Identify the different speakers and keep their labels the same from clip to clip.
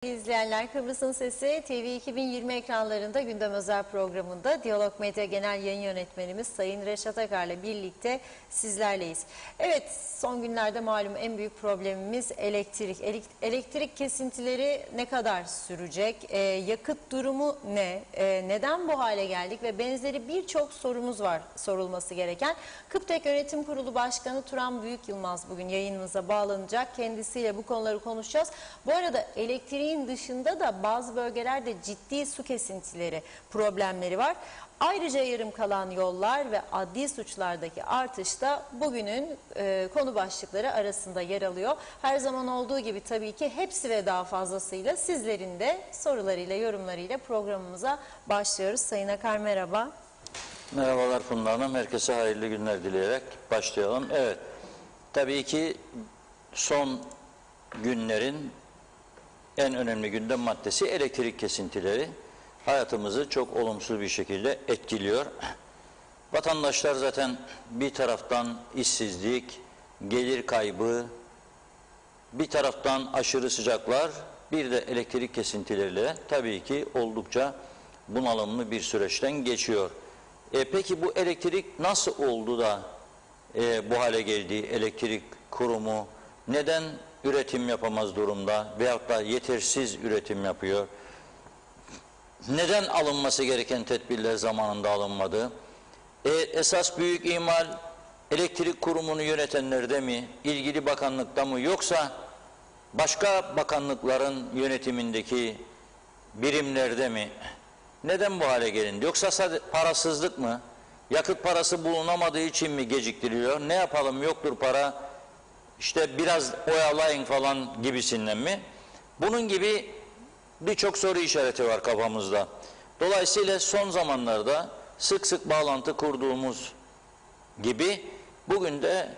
Speaker 1: İzleyenler, Kıbrıs'ın Sesi TV 2020 ekranlarında gündem özel programında Diyalog Medya Genel Yayın Yönetmenimiz Sayın Reşat Akar'la birlikte sizlerleyiz. Evet, son günlerde malum en büyük problemimiz elektrik. Elektrik kesintileri ne kadar sürecek? Yakıt durumu ne? Neden bu hale geldik? Ve benzeri birçok sorumuz var sorulması gereken. Kıptek Yönetim Kurulu Başkanı Turan Büyükyılmaz bugün yayınımıza bağlanacak. Kendisiyle bu konuları konuşacağız. Bu arada elektriğin dışında da bazı bölgelerde ciddi su kesintileri problemleri var. Ayrıca yarım kalan yollar ve adli suçlardaki artış da bugünün konu başlıkları arasında yer alıyor. Her zaman olduğu gibi tabii ki hepsi ve daha fazlasıyla sizlerin de sorularıyla, yorumlarıyla programımıza başlıyoruz. Sayın Akar, merhaba.
Speaker 2: Merhabalar Funda Hanım. Herkese hayırlı günler dileyerek başlayalım. Evet, tabii ki son günlerin en önemli gündem maddesi elektrik kesintileri. Hayatımızı çok olumsuz bir şekilde etkiliyor. Vatandaşlar zaten bir taraftan işsizlik, gelir kaybı, bir taraftan aşırı sıcaklar, bir de elektrik kesintileriyle tabii ki oldukça bunalımlı bir süreçten geçiyor. Peki bu elektrik nasıl oldu da bu hale geldi? Elektrik kurumu neden üretim yapamaz durumda veyahut da yetersiz üretim yapıyor? Neden alınması gereken tedbirler zamanında alınmadı? Esas büyük ihmal elektrik kurumunu yönetenlerde mi, ilgili bakanlıkta mı, yoksa başka bakanlıkların yönetimindeki birimlerde mi? Neden bu hale gelindi? Yoksa sadece parasızlık mı? Yakıt parası bulunamadığı için mi geciktiriliyor? Ne yapalım, yoktur para, İşte biraz oyalayın falan gibisinden mi? Bunun gibi birçok soru işareti var kafamızda. Dolayısıyla son zamanlarda sık sık bağlantı kurduğumuz gibi bugün de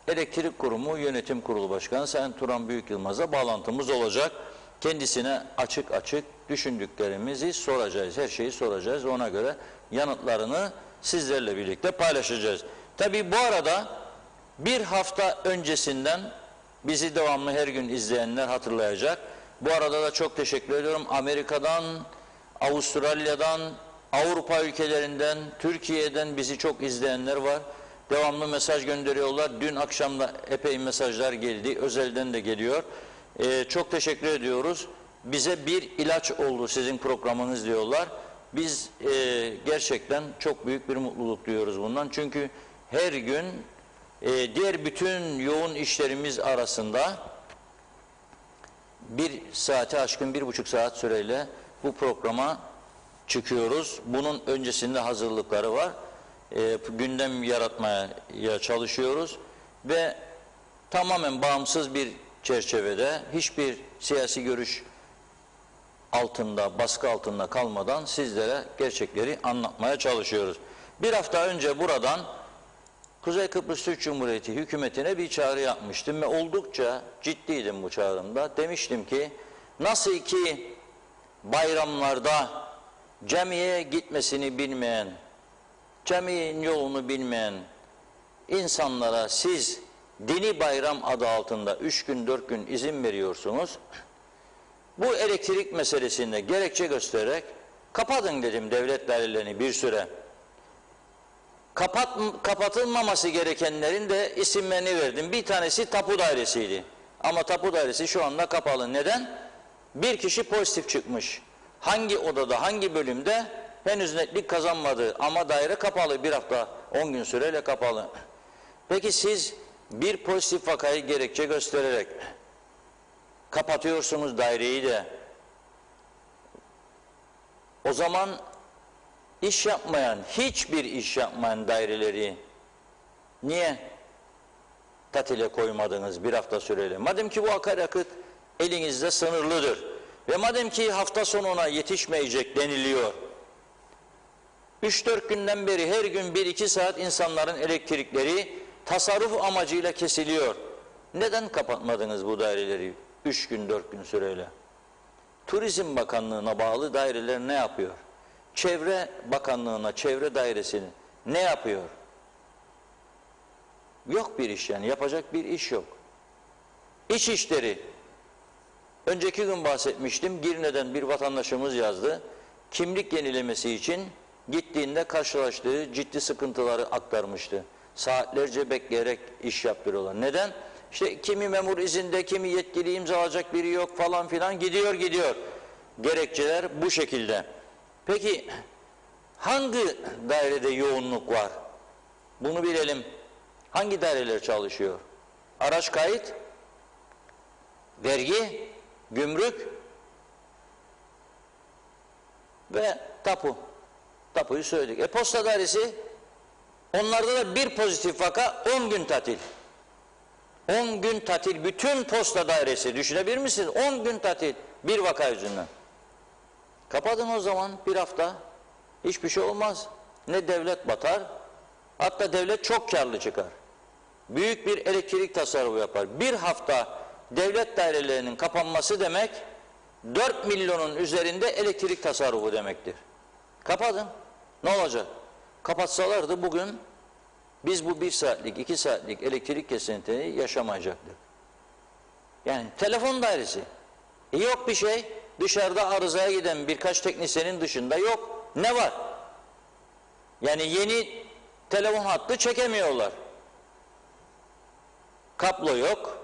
Speaker 2: Elektrik Kurumu Yönetim Kurulu Başkanı Sayın Turan Büyükyılmaz'a bağlantımız olacak. Kendisine açık açık düşündüklerimizi soracağız, her şeyi soracağız. Ona göre yanıtlarını sizlerle birlikte paylaşacağız. Tabii bu arada bir hafta öncesinden bizi devamlı her gün izleyenler hatırlayacak. Bu arada da çok teşekkür ediyorum. Amerika'dan, Avustralya'dan, Avrupa ülkelerinden, Türkiye'den bizi çok izleyenler var. Devamlı mesaj gönderiyorlar. Dün akşam da epey mesajlar geldi. Özelden de geliyor. Çok teşekkür ediyoruz. Bize bir ilaç oldu sizin programınız diyorlar. Biz gerçekten çok büyük bir mutluluk duyuyoruz bundan. Çünkü her gün diğer bütün yoğun işlerimiz arasında bir saate aşkın 1,5 saat süreyle bu programa çıkıyoruz. Bunun öncesinde hazırlıkları var. Gündem yaratmaya çalışıyoruz ve tamamen bağımsız bir çerçevede, hiçbir siyasi görüş altında, baskı altında kalmadan sizlere gerçekleri anlatmaya çalışıyoruz. Bir hafta önce buradan Kuzey Kıbrıs Türk Cumhuriyeti hükümetine bir çağrı yapmıştım ve oldukça ciddiydim bu çağrımda. Demiştim ki, nasıl ki bayramlarda camiye gitmesini bilmeyen, caminin yolunu bilmeyen insanlara siz dini bayram adı altında 3 gün 4 gün izin veriyorsunuz, bu elektrik meselesinde gerekçe göstererek kapatın dedim devlet dairelerini bir süre. Kapatılmaması gerekenlerin de isimlerini verdim. Bir tanesi tapu dairesiydi. Ama tapu dairesi şu anda kapalı. Neden? Bir kişi pozitif çıkmış. Hangi odada, hangi bölümde henüz netlik kazanmadı. Ama daire kapalı. Bir hafta, 10 gün süreyle kapalı. Peki siz bir pozitif vakayı gerekçe göstererek kapatıyorsunuz daireyi de. O zaman İş yapmayan, hiçbir iş yapmayan daireleri niye tatile koymadınız bir hafta süreyle? Madem ki bu akaryakıt elinizde sınırlıdır ve madem ki hafta sonuna yetişmeyecek deniliyor, 3-4 günden beri her gün 1-2 saat insanların elektrikleri tasarruf amacıyla kesiliyor. Neden kapatmadınız bu daireleri 3 gün 4 gün süreyle? Turizm Bakanlığı'na bağlı daireler ne yapıyor? Çevre Bakanlığı'na, Çevre Dairesi'ni ne yapıyor? Yok bir iş yani, yapacak bir iş yok. İçişleri Önceki gün bahsetmiştim. Girne'den bir vatandaşımız yazdı. Kimlik yenilemesi için gittiğinde karşılaştığı ciddi sıkıntıları aktarmıştı. Saatlerce bekleyerek iş yaptırıyorlar. Neden? İşte kimi memur izinde, kimi yetkili imza alacak biri yok falan filan, gidiyor. Gerekçeler bu şekilde. Peki hangi dairede yoğunluk var? Bunu bilelim. Hangi daireler çalışıyor? Araç kayıt, vergi, gümrük ve tapu. Tapuyu söyledik. Posta dairesi, onlarda da bir pozitif vaka, 10 gün tatil. 10 gün tatil, bütün posta dairesi, düşünebilir misiniz? 10 gün tatil, bir vaka yüzünden. Kapatın o zaman bir hafta, hiçbir şey olmaz. Ne devlet batar, hatta devlet çok karlı çıkar. Büyük bir elektrik tasarrufu yapar. Bir hafta devlet dairelerinin kapanması demek, 4 milyonun üzerinde elektrik tasarrufu demektir. Kapatın, ne olacak? Kapatsalardı bugün biz bu 1 saatlik, 2 saatlik elektrik kesintileri yaşamayacaktık. Yani telefon dairesi. Yok bir şey, dışarıda arızaya giden birkaç teknisyenin dışında yok. Ne var? Yani yeni telefon hattı çekemiyorlar. Kablo yok,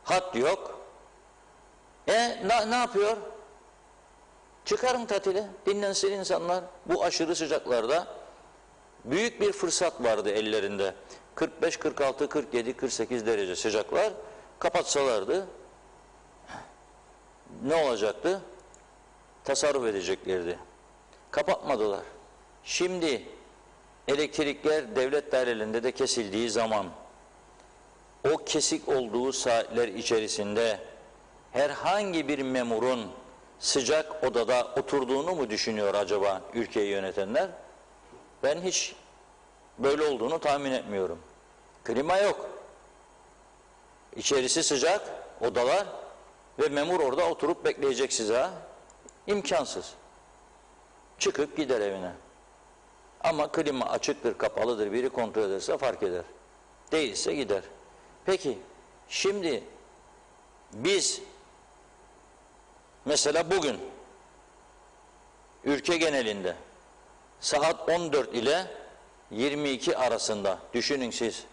Speaker 2: hat yok. Ne yapıyor? Çıkarın tatile, dinlensin insanlar. Bu aşırı sıcaklarda büyük bir fırsat vardı ellerinde. 45, 46, 47, 48 derece sıcaklar. Kapatsalardı ne olacaktı? Tasarruf edeceklerdi. Kapatmadılar. Şimdi elektrikler devlet dairelerinde de kesildiği zaman o kesik olduğu saatler içerisinde herhangi bir memurun sıcak odada oturduğunu mu düşünüyor acaba ülkeyi yönetenler? Ben hiç böyle olduğunu tahmin etmiyorum. Klima yok. İçerisi sıcak odalar ve memur orada oturup bekleyecek size. İmkansız. Çıkıp gider evine. Ama klima açıktır, kapalıdır, biri kontrol ederse fark eder. Değilse gider. Peki, şimdi biz mesela bugün ülke genelinde saat 14 ile 22 arasında, düşünün siz,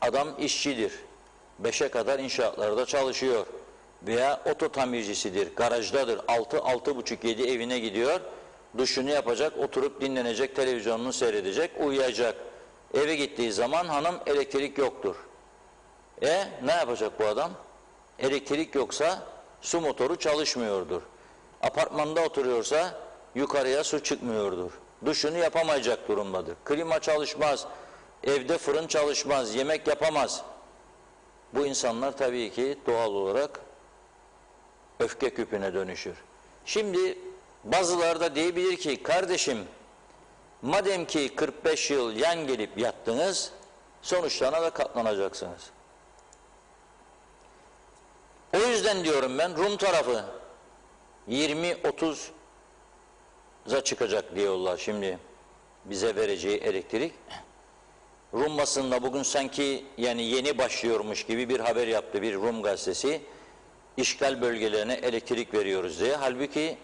Speaker 2: adam işçidir, 5'e kadar inşaatlarda çalışıyor veya oto tamircisidir, garajdadır, 6-6.30-7 evine gidiyor, duşunu yapacak, oturup dinlenecek, televizyonunu seyredecek, uyuyacak. Eve gittiği zaman hanım elektrik yoktur. Ne yapacak bu adam? Elektrik yoksa su motoru çalışmıyordur. Apartmanda oturuyorsa yukarıya su çıkmıyordur. Duşunu yapamayacak durumdadır. Klima çalışmaz, evde fırın çalışmaz, yemek yapamaz. Bu insanlar tabii ki doğal olarak öfke küpüne dönüşür. Şimdi bazıları da diyebilir ki, kardeşim madem ki 45 yıl yan gelip yattınız, sonuçlarına da katlanacaksınız. O yüzden diyorum ben, Rum tarafı 20-30'a çıkacak diyorlar şimdi bize vereceği elektrik. Rum basında bugün sanki yani yeni başlıyormuş gibi bir haber yaptı bir Rum gazetesi. İşgal bölgelerine elektrik veriyoruz diye. Halbuki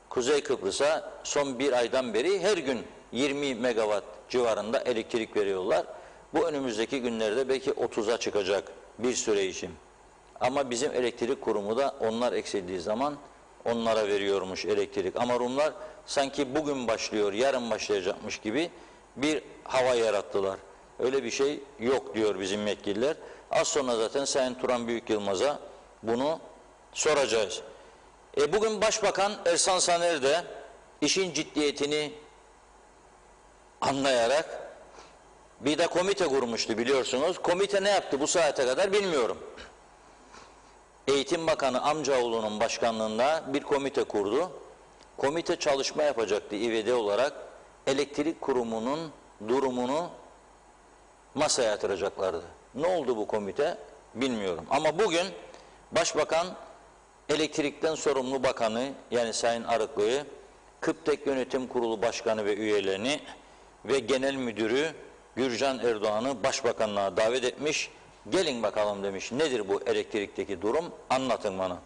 Speaker 2: Kuzey Kıbrıs'a son bir aydan beri her gün 20 megawatt civarında elektrik veriyorlar. Bu önümüzdeki günlerde belki 30'a çıkacak bir süre için. Ama bizim elektrik kurumu da onlar eksildiği zaman onlara veriyormuş elektrik. Ama Rumlar sanki bugün başlıyor, yarın başlayacakmış gibi bir hava yarattılar. Öyle bir şey yok diyor bizim yetkililer. Az sonra zaten Sayın Turan Büyükyılmaz'a bunu soracağız. Bugün Başbakan Ersan Saner de işin ciddiyetini anlayarak bir de komite kurmuştu biliyorsunuz. Komite ne yaptı bu saate kadar bilmiyorum. Eğitim Bakanı Amcaoğlu'nun başkanlığında bir komite kurdu. Komite çalışma yapacaktı İVD olarak. Elektrik kurumunun durumunu masaya yatıracaklardı. Ne oldu bu komite bilmiyorum. Ama bugün Başbakan elektrikten sorumlu bakanı yani Sayın Arıklı'yı, Kıptek Yönetim Kurulu Başkanı ve üyelerini ve Genel Müdürü Gürcan Erdoğan'ı Başbakanlığa davet etmiş. Gelin bakalım demiş. Nedir bu elektrikteki durum? Anlatın bana.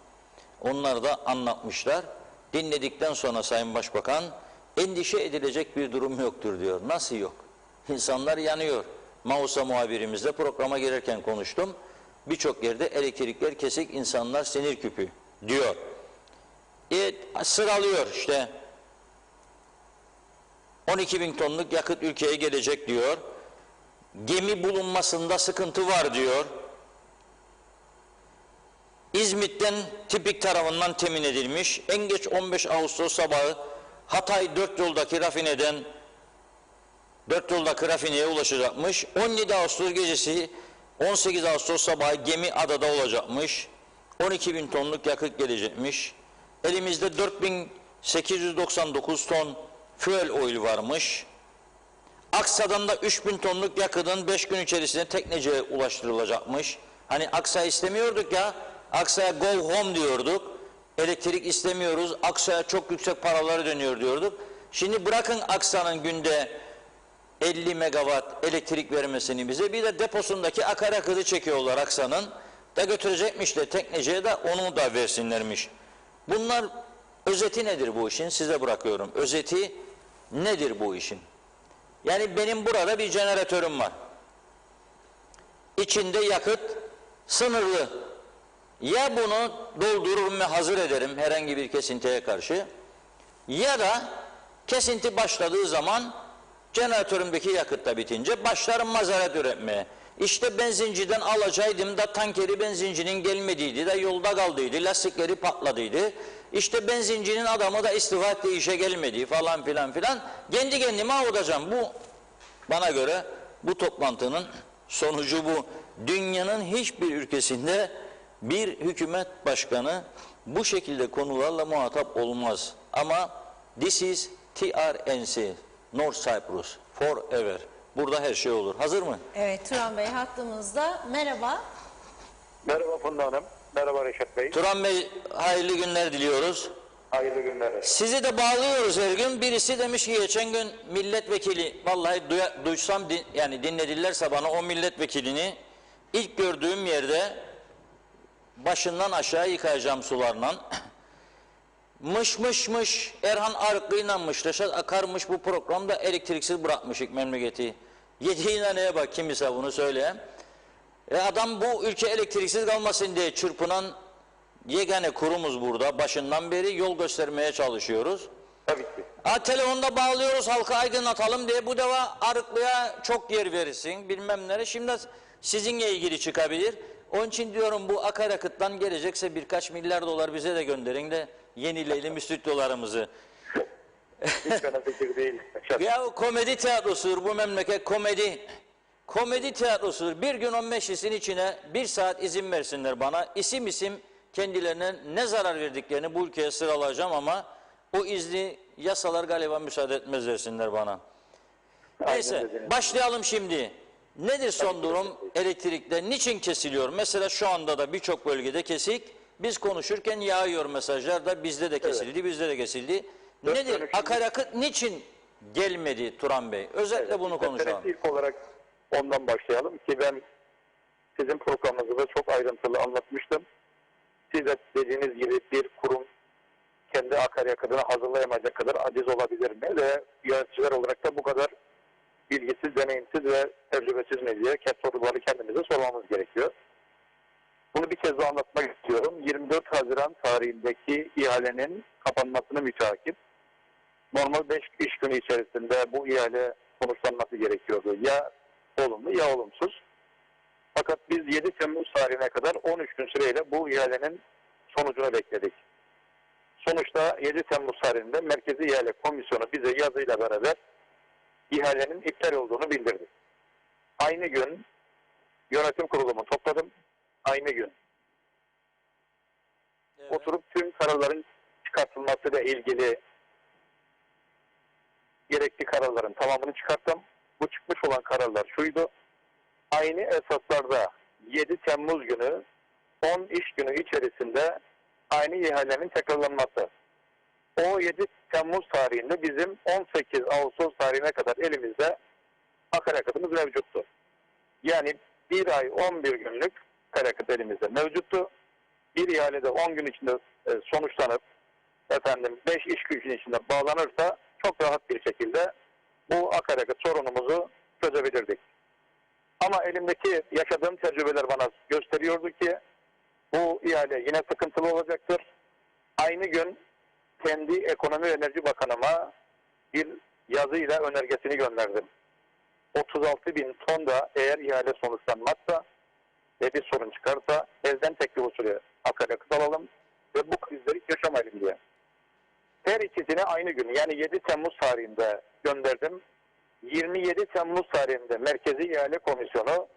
Speaker 2: Onlar da anlatmışlar. Dinledikten sonra Sayın Başbakan endişe edilecek bir durum yoktur diyor. Nasıl yok? İnsanlar yanıyor. Mausa muhabirimizle programa girerken konuştum. Birçok yerde elektrikler kesik, insanlar sinir küpü diyor. Sıralıyor işte. 12 bin tonluk yakıt ülkeye gelecek diyor. Gemi bulunmasında sıkıntı var diyor. İzmit'ten Tipik tarafından temin edilmiş. En geç 15 Ağustos sabahı Hatay 4 yoldaki rafineye ulaşacakmış. 17 Ağustos gecesi 18 Ağustos sabahı gemi adada olacakmış. 12 bin tonluk yakıt gelecekmiş. Elimizde 4899 ton fuel oil varmış. Aksa'dan da 3000 tonluk yakıtın 5 gün içerisinde Teknece'ye ulaştırılacakmış. Hani Aksa istemiyorduk ya, Aksa'ya go home diyorduk. Elektrik istemiyoruz, Aksa'ya çok yüksek paraları dönüyor diyorduk. Şimdi bırakın Aksa'nın günde 50 megawatt elektrik vermesini bize, bir de deposundaki akaryakıtı çekiyorlar Aksa'nın. Da götürecekmiş de Teknece'ye de onu da versinlermiş. Bunlar, özeti nedir bu işin? Size bırakıyorum. Özeti nedir bu işin? Yani benim burada bir jeneratörüm var. İçinde yakıt sınırlı. Ya bunu doldururum ve hazır ederim herhangi bir kesintiye karşı, ya da kesinti başladığı zaman jeneratörümdeki yakıt da bitince başlarım mazaret üretmeye. İşte benzinciden alacaktım da tankeri benzincinin gelmediydi de yolda kaldıydı, lastikleri patladıydı. İşte benzincinin adamı da istifa etti, işe gelmedi falan filan filan. Kendi kendime avutacağım. Bu, bana göre bu toplantının sonucu bu. Dünyanın hiçbir ülkesinde bir hükümet başkanı bu şekilde konularla muhatap olmaz. Ama this is TRNC, North Cyprus, forever. Burada her şey olur. Hazır mı?
Speaker 1: Evet, Turan Bey hattımızda. Merhaba.
Speaker 3: Merhaba Funda Hanım. Merhaba Reşat Bey.
Speaker 2: Turan Bey, hayırlı günler diliyoruz.
Speaker 3: Hayırlı günler.
Speaker 2: Sizi de bağlıyoruz her gün. Birisi demiş ki geçen gün milletvekili, vallahi duysam yani dinledilerse bana, o milletvekilini ilk gördüğüm yerde başından aşağı yıkayacağım sularla. Mış Erhan Arıklı'yla Reşat Akar'mış, bu programda elektriksiz bırakmışık memleketi. Yediğine neye bak, kimse bunu söyle. Adam bu ülke elektriksiz kalmasın diye çırpınan yegane kurumuz burada. Başından beri yol göstermeye çalışıyoruz.
Speaker 3: Tabii ki.
Speaker 2: Telefonda bağlıyoruz, halka aydınlatalım diye, bu defa Arıklı'ya çok yer verirsin bilmem nere. Şimdi sizinle ilgili çıkabilir. Onun için diyorum, bu akaryakıttan gelecekse birkaç milyar dolar bize de gönderin de yenileyelim stüdyolarımızı.
Speaker 3: Hiç fena fikir değil.
Speaker 2: Ya komedi tiyatrosudur bu memleket, komedi. Komedi tiyatrosudur. Bir gün 15 isin içine 1 saat izin versinler bana. İsim isim kendilerine ne zarar verdiklerini bu ülkeye sıralayacağım, ama o izni yasalar galiba müsaade etmez desinler bana. Neyse, başlayalım şimdi. Nedir son durum elektrikte? Niçin kesiliyor? Mesela şu anda da birçok bölgede kesik. Biz konuşurken yağıyor mesajlar da, bizde de kesildi, bizde de kesildi. Nedir? Akaryakıt niçin gelmedi Turan Bey? Özellikle bunu konuşalım.
Speaker 3: İlk olarak ondan başlayalım ki ben sizin programınızda çok ayrıntılı anlatmıştım. Siz de dediğiniz gibi bir kurum kendi akaryakıtını hazırlayamayacak kadar aciz olabilir mi? Ve yöneticiler olarak da bu kadar bilgisiz, deneyimsiz ve tecrübesiz mi diye soruları kendimize sormamız gerekiyor. Bunu bir kez daha anlatmak istiyorum. 24 Haziran tarihindeki ihalenin kapanmasını müteakip, normal 5 iş günü içerisinde bu ihale sonuçlanması gerekiyordu. Ya olumlu ya olumsuz. Fakat biz 7 Temmuz tarihine kadar 13 gün süreyle bu ihalenin sonucunu bekledik. Sonuçta 7 Temmuz tarihinde Merkezi İhale Komisyonu bize yazıyla beraber ihalenin iptal olduğunu bildirdi. Aynı gün yönetim kurulumu topladım. Aynı gün. Evet. Oturup tüm kararların çıkartılmasıyla ilgili gerekli kararların tamamını çıkarttım. Bu çıkmış olan kararlar şuydu. Aynı esaslarda 7 Temmuz günü 10 iş günü içerisinde aynı ihalenin tekrarlanması. O 7 Temmuz tarihinde bizim 18 Ağustos tarihine kadar elimizde akaryakıtımız mevcuttu. Yani bir ay 11 günlük akaryakıt elimizde mevcuttu. bir ihalede 10 gün içinde sonuçlanıp 5 iş gücünün içinde bağlanırsa çok rahat bir şekilde bu akaryakıt sorunumuzu çözebilirdik. Ama elimdeki yaşadığım tecrübeler bana gösteriyordu ki bu ihale yine sıkıntılı olacaktır. Aynı gün kendi Ekonomi ve Enerji Bakanıma bir yazıyla önergesini gönderdim. 36 bin ton da eğer ihale sonuçlanmazsa ve bir sorun çıkarsa elden tekli usulü akaryakıt alalım ve bu krizleri yaşamayalım diye. Her ikisini aynı gün yani 7 Temmuz tarihinde gönderdim. 27 Temmuz tarihinde Merkezi İhale Komisyonu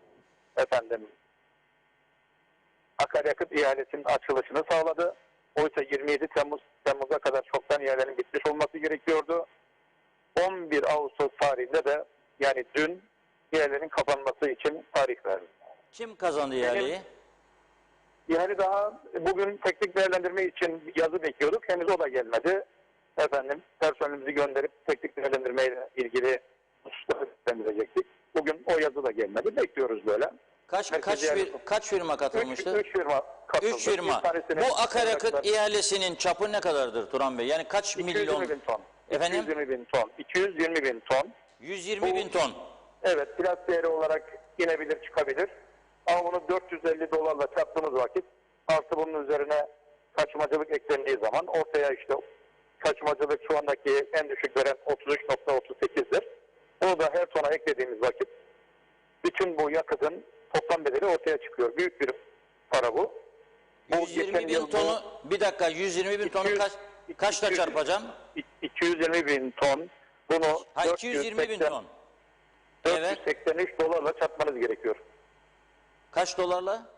Speaker 3: akaryakıt ihalesinin açılışını sağladı. Oysa 27 Temmuz'a kadar çoktan ihalenin bitmiş olması gerekiyordu. 11 Ağustos tarihinde de yani dün ihalelerin kapanması için tarih verdi.
Speaker 2: Kim kazandı ihaleyi?
Speaker 3: İhale daha bugün teknik değerlendirme için yazı bekliyorduk. Henüz o da gelmedi. Personelimizi gönderip teknik değerlendirmeyle ilgili hususları değerlendirecektik. Bugün o yazı da gelmedi. Bekliyoruz böyle.
Speaker 2: Kaç firma katılmıştı?
Speaker 3: 3 firma katıldı.
Speaker 2: 3 firma. Bu akaryakıt ihalesinin çapı ne kadardır Turan Bey? Yani kaç
Speaker 3: 220
Speaker 2: milyon?
Speaker 3: bin ton.
Speaker 2: Efendim?
Speaker 3: 220 bin ton. 220 bin ton.
Speaker 2: 120 bin ton.
Speaker 3: Evet, biraz değeri olarak inebilir, çıkabilir. Ama bunu 450 dolarla çarptığımız vakit artı bunun üzerine taşımacılık eklendiği zaman ortaya işte taşımacılık şu andaki en düşük veren 33.38'dir. Bunu da her tona eklediğimiz vakit bütün bu yakıtın toplam bedeli ortaya çıkıyor. Büyük bir para bu.
Speaker 2: 120 bin tonu, bir dakika 120 bin tonu kaçla çarpacağım?
Speaker 3: 220 bin ton. Bunu
Speaker 2: 220 bin ton. Evet.
Speaker 3: 483 dolarla çarpmanız gerekiyor.
Speaker 2: Kaç dolarla?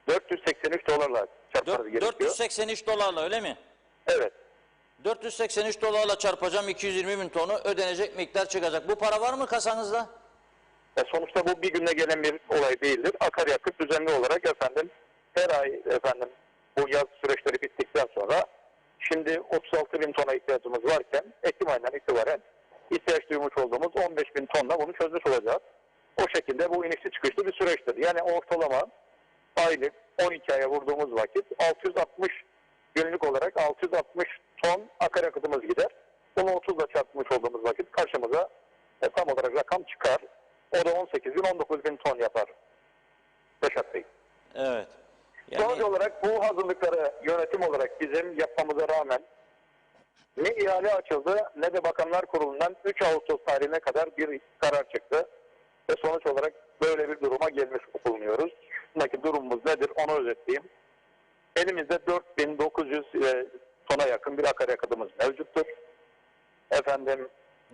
Speaker 3: 483 dolarla çarpmanız gerekiyor.
Speaker 2: 483 dolarla öyle mi?
Speaker 3: Evet.
Speaker 2: 483 dolarla çarpacağım 220 bin tonu ödenecek miktar çıkacak. Bu para var mı kasanızda?
Speaker 3: Sonuçta bu bir günde gelen bir olay değildir. Akaryakıt düzenli olarak her ay bu yaz süreçleri bittikten sonra şimdi 36 bin tona ihtiyacımız varken Ekim ayından itibaren ihtiyaç duymuş olduğumuz 15 bin tonla bunu çözmüş olacağız. O şekilde bu inişli çıkışlı bir süreçtir. Yani ortalama aylık 12 aya vurduğumuz vakit 660 günlük olarak 660 ton akaryakıtımız gider. Bunu 30 ile çarpmış olduğumuz vakit karşımıza tam olarak rakam çıkar. O da 18 bin 19 bin ton yapar. Reşat Bey.
Speaker 2: Evet.
Speaker 3: Sonuç olarak bu hazırlıkları yönetim olarak bizim yapmamıza rağmen ne ihale açıldı ne de Bakanlar Kurulu'ndan 3 Ağustos tarihine kadar bir karar çıktı. Ve sonuç olarak böyle bir duruma gelmiş bulunuyoruz. Şundaki durumumuz nedir onu özetleyeyim. Elimizde 4900 tona yakın bir akaryakıtımız mevcuttur.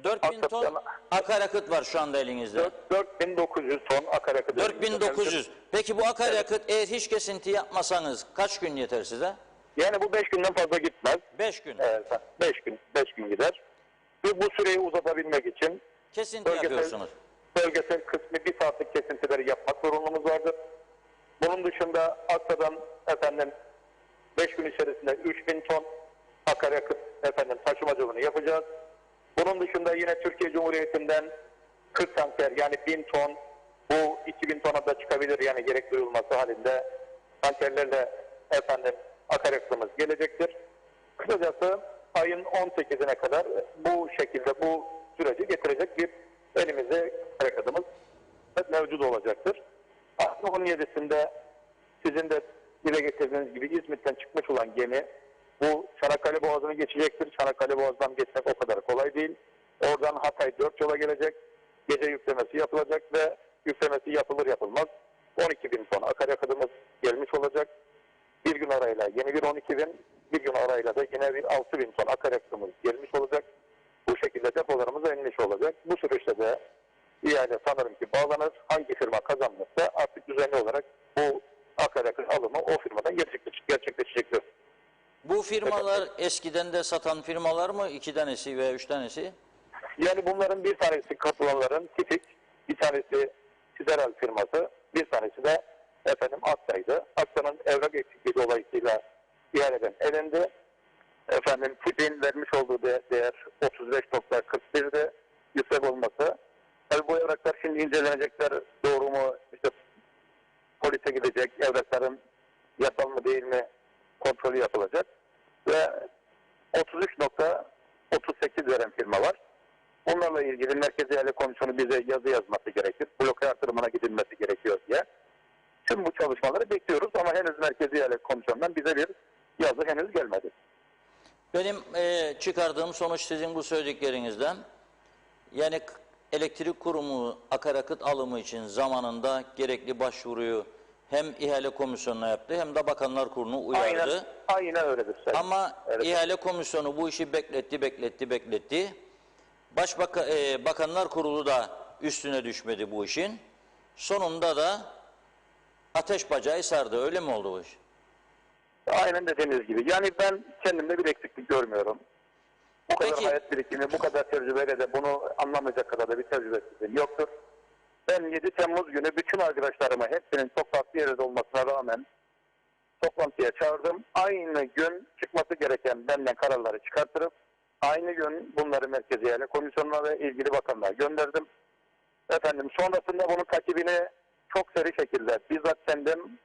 Speaker 2: 4000 ton akaryakıt var şu anda elinizde.
Speaker 3: 4900 ton akaryakıt.
Speaker 2: 4900. Peki bu akaryakıt eğer hiç kesinti yapmasanız kaç gün yeter size?
Speaker 3: Yani bu 5 günden fazla gitmez.
Speaker 2: 5 gün.
Speaker 3: 5 gün gider. Ve bu süreyi uzatabilmek için
Speaker 2: kesinti yapıyorsunuz.
Speaker 3: Bölgesel kısmi 1 saatlik kesintileri yapmak zorunluluğumuz vardır. Bunun dışında Aksa'dan 5 gün içerisinde 3000 ton akaryakıt taşımacılığını yapacağız. Bunun dışında yine Türkiye Cumhuriyeti'nden 40 tanker yani 1000 ton bu 2000 tona da çıkabilir yani gerek duyulması halinde tankerlerle akaryakıtımız gelecektir. Kısacası ayın 18'ine kadar bu şekilde bu süreci getirecek bir elimizde akaryakıtımız mevcut olacaktır. Aslında 17'sinde sizin de dile getirdiğiniz gibi İzmit'ten çıkmış olan gemi bu Çanakkale Boğazı'nı geçecektir. Çanakkale Boğazı'ndan geçmek o kadar kolay değil. Oradan Hatay 4 yola gelecek. Gece yüklemesi yapılacak ve yüklemesi yapılır yapılmaz 12 bin ton akaryakıtımız gelmiş olacak. Bir gün arayla yeni bir 12 bin, bir gün arayla da yine bir 6 bin ton akaryakıtımız gelmiş olacak. Bu şekilde depolarımıza inmiş olacak. Bu süreçte de ihale sanırım ki bağlanır. Hangi firma kazanırsa artık düzenli olarak bu akaryakıt alımı o firmadan gerçekleşecektir.
Speaker 2: Bu firmalar eskiden de satan firmalar mı? 2 tanesi veya 3 tanesi?
Speaker 3: Yani bunların bir tanesi katılanların tipik, bir tanesi Sideral firması, bir tanesi de Aksa'ydı. Aksa'nın evrak eksikliği dolayısıyla ihaleden elendi. Tipin vermiş olduğu değer 35.41'de yüksek olması. Tabii bu evraklar şimdi incelenecekler. Doğru mu? İşte polise gidecek. Evrakların yasal mı değil mi? kontrolü yapılacak. Ve 33.38 veren firma var. Onlarla ilgili Merkez İhale Komisyonu bize yazı yazması gerekir. Bloke artırımına gidilmesi gerekiyor diye. Tüm bu çalışmaları bekliyoruz ama henüz Merkez İhale Komisyonu'ndan bize bir yazı henüz gelmedi.
Speaker 2: Benim çıkardığım sonuç sizin bu söylediklerinizden, yani elektrik kurumu akaryakıt alımı için zamanında gerekli başvuruyu hem ihale komisyonuna yaptı hem de Bakanlar Kurulu'nu uyardı.
Speaker 3: Aynen öyledir.
Speaker 2: Ama
Speaker 3: evet.
Speaker 2: ihale komisyonu bu işi bekletti. Bakanlar Kurulu da üstüne düşmedi bu işin. Sonunda da ateş bacağı sardı. Öyle mi oldu bu iş?
Speaker 3: Aynen dediğiniz gibi. Yani ben kendimde bir eksiklik görmüyorum. Bu kadar
Speaker 2: Peki.
Speaker 3: hayat birikimi, bu kadar tecrübeyle de bunu anlamayacak kadar da bir tecrübesizliğim yoktur. Ben 7 Temmuz günü bütün arkadaşlarımı hepsinin çok farklı yerde olmasına rağmen toplantıya çağırdım. Aynı gün çıkması gereken benden kararları çıkarttırıp aynı gün bunları Merkez İhale Komisyonu'na ve ilgili bakanlığa gönderdim. Efendim sonrasında bunun takibini çok seri şekilde bizzat kendim,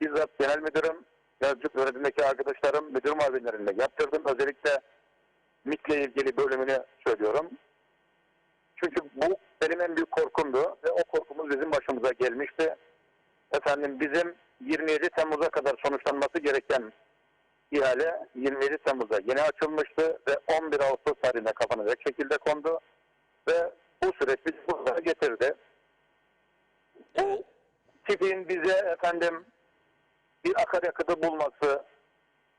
Speaker 3: bizzat genel müdürüm, mevcut yönetimdeki arkadaşlarım, müdür muavinlerimle yaptırdım. Özellikle MİT'le ilgili bölümünü söylüyorum. Çünkü bu benim en büyük korkumdu ve o korkumuz bizim başımıza gelmişti. Efendim bizim 27 Temmuz'a kadar sonuçlanması gereken ihale 27 Temmuz'da yeni açılmıştı ve 11 Ağustos tarihinde kapanacak şekilde kondu ve bu süreç bizi buraya getirdi.
Speaker 2: Evet.
Speaker 3: Tİİ'nin bize efendim bir akaryakıtı bulması,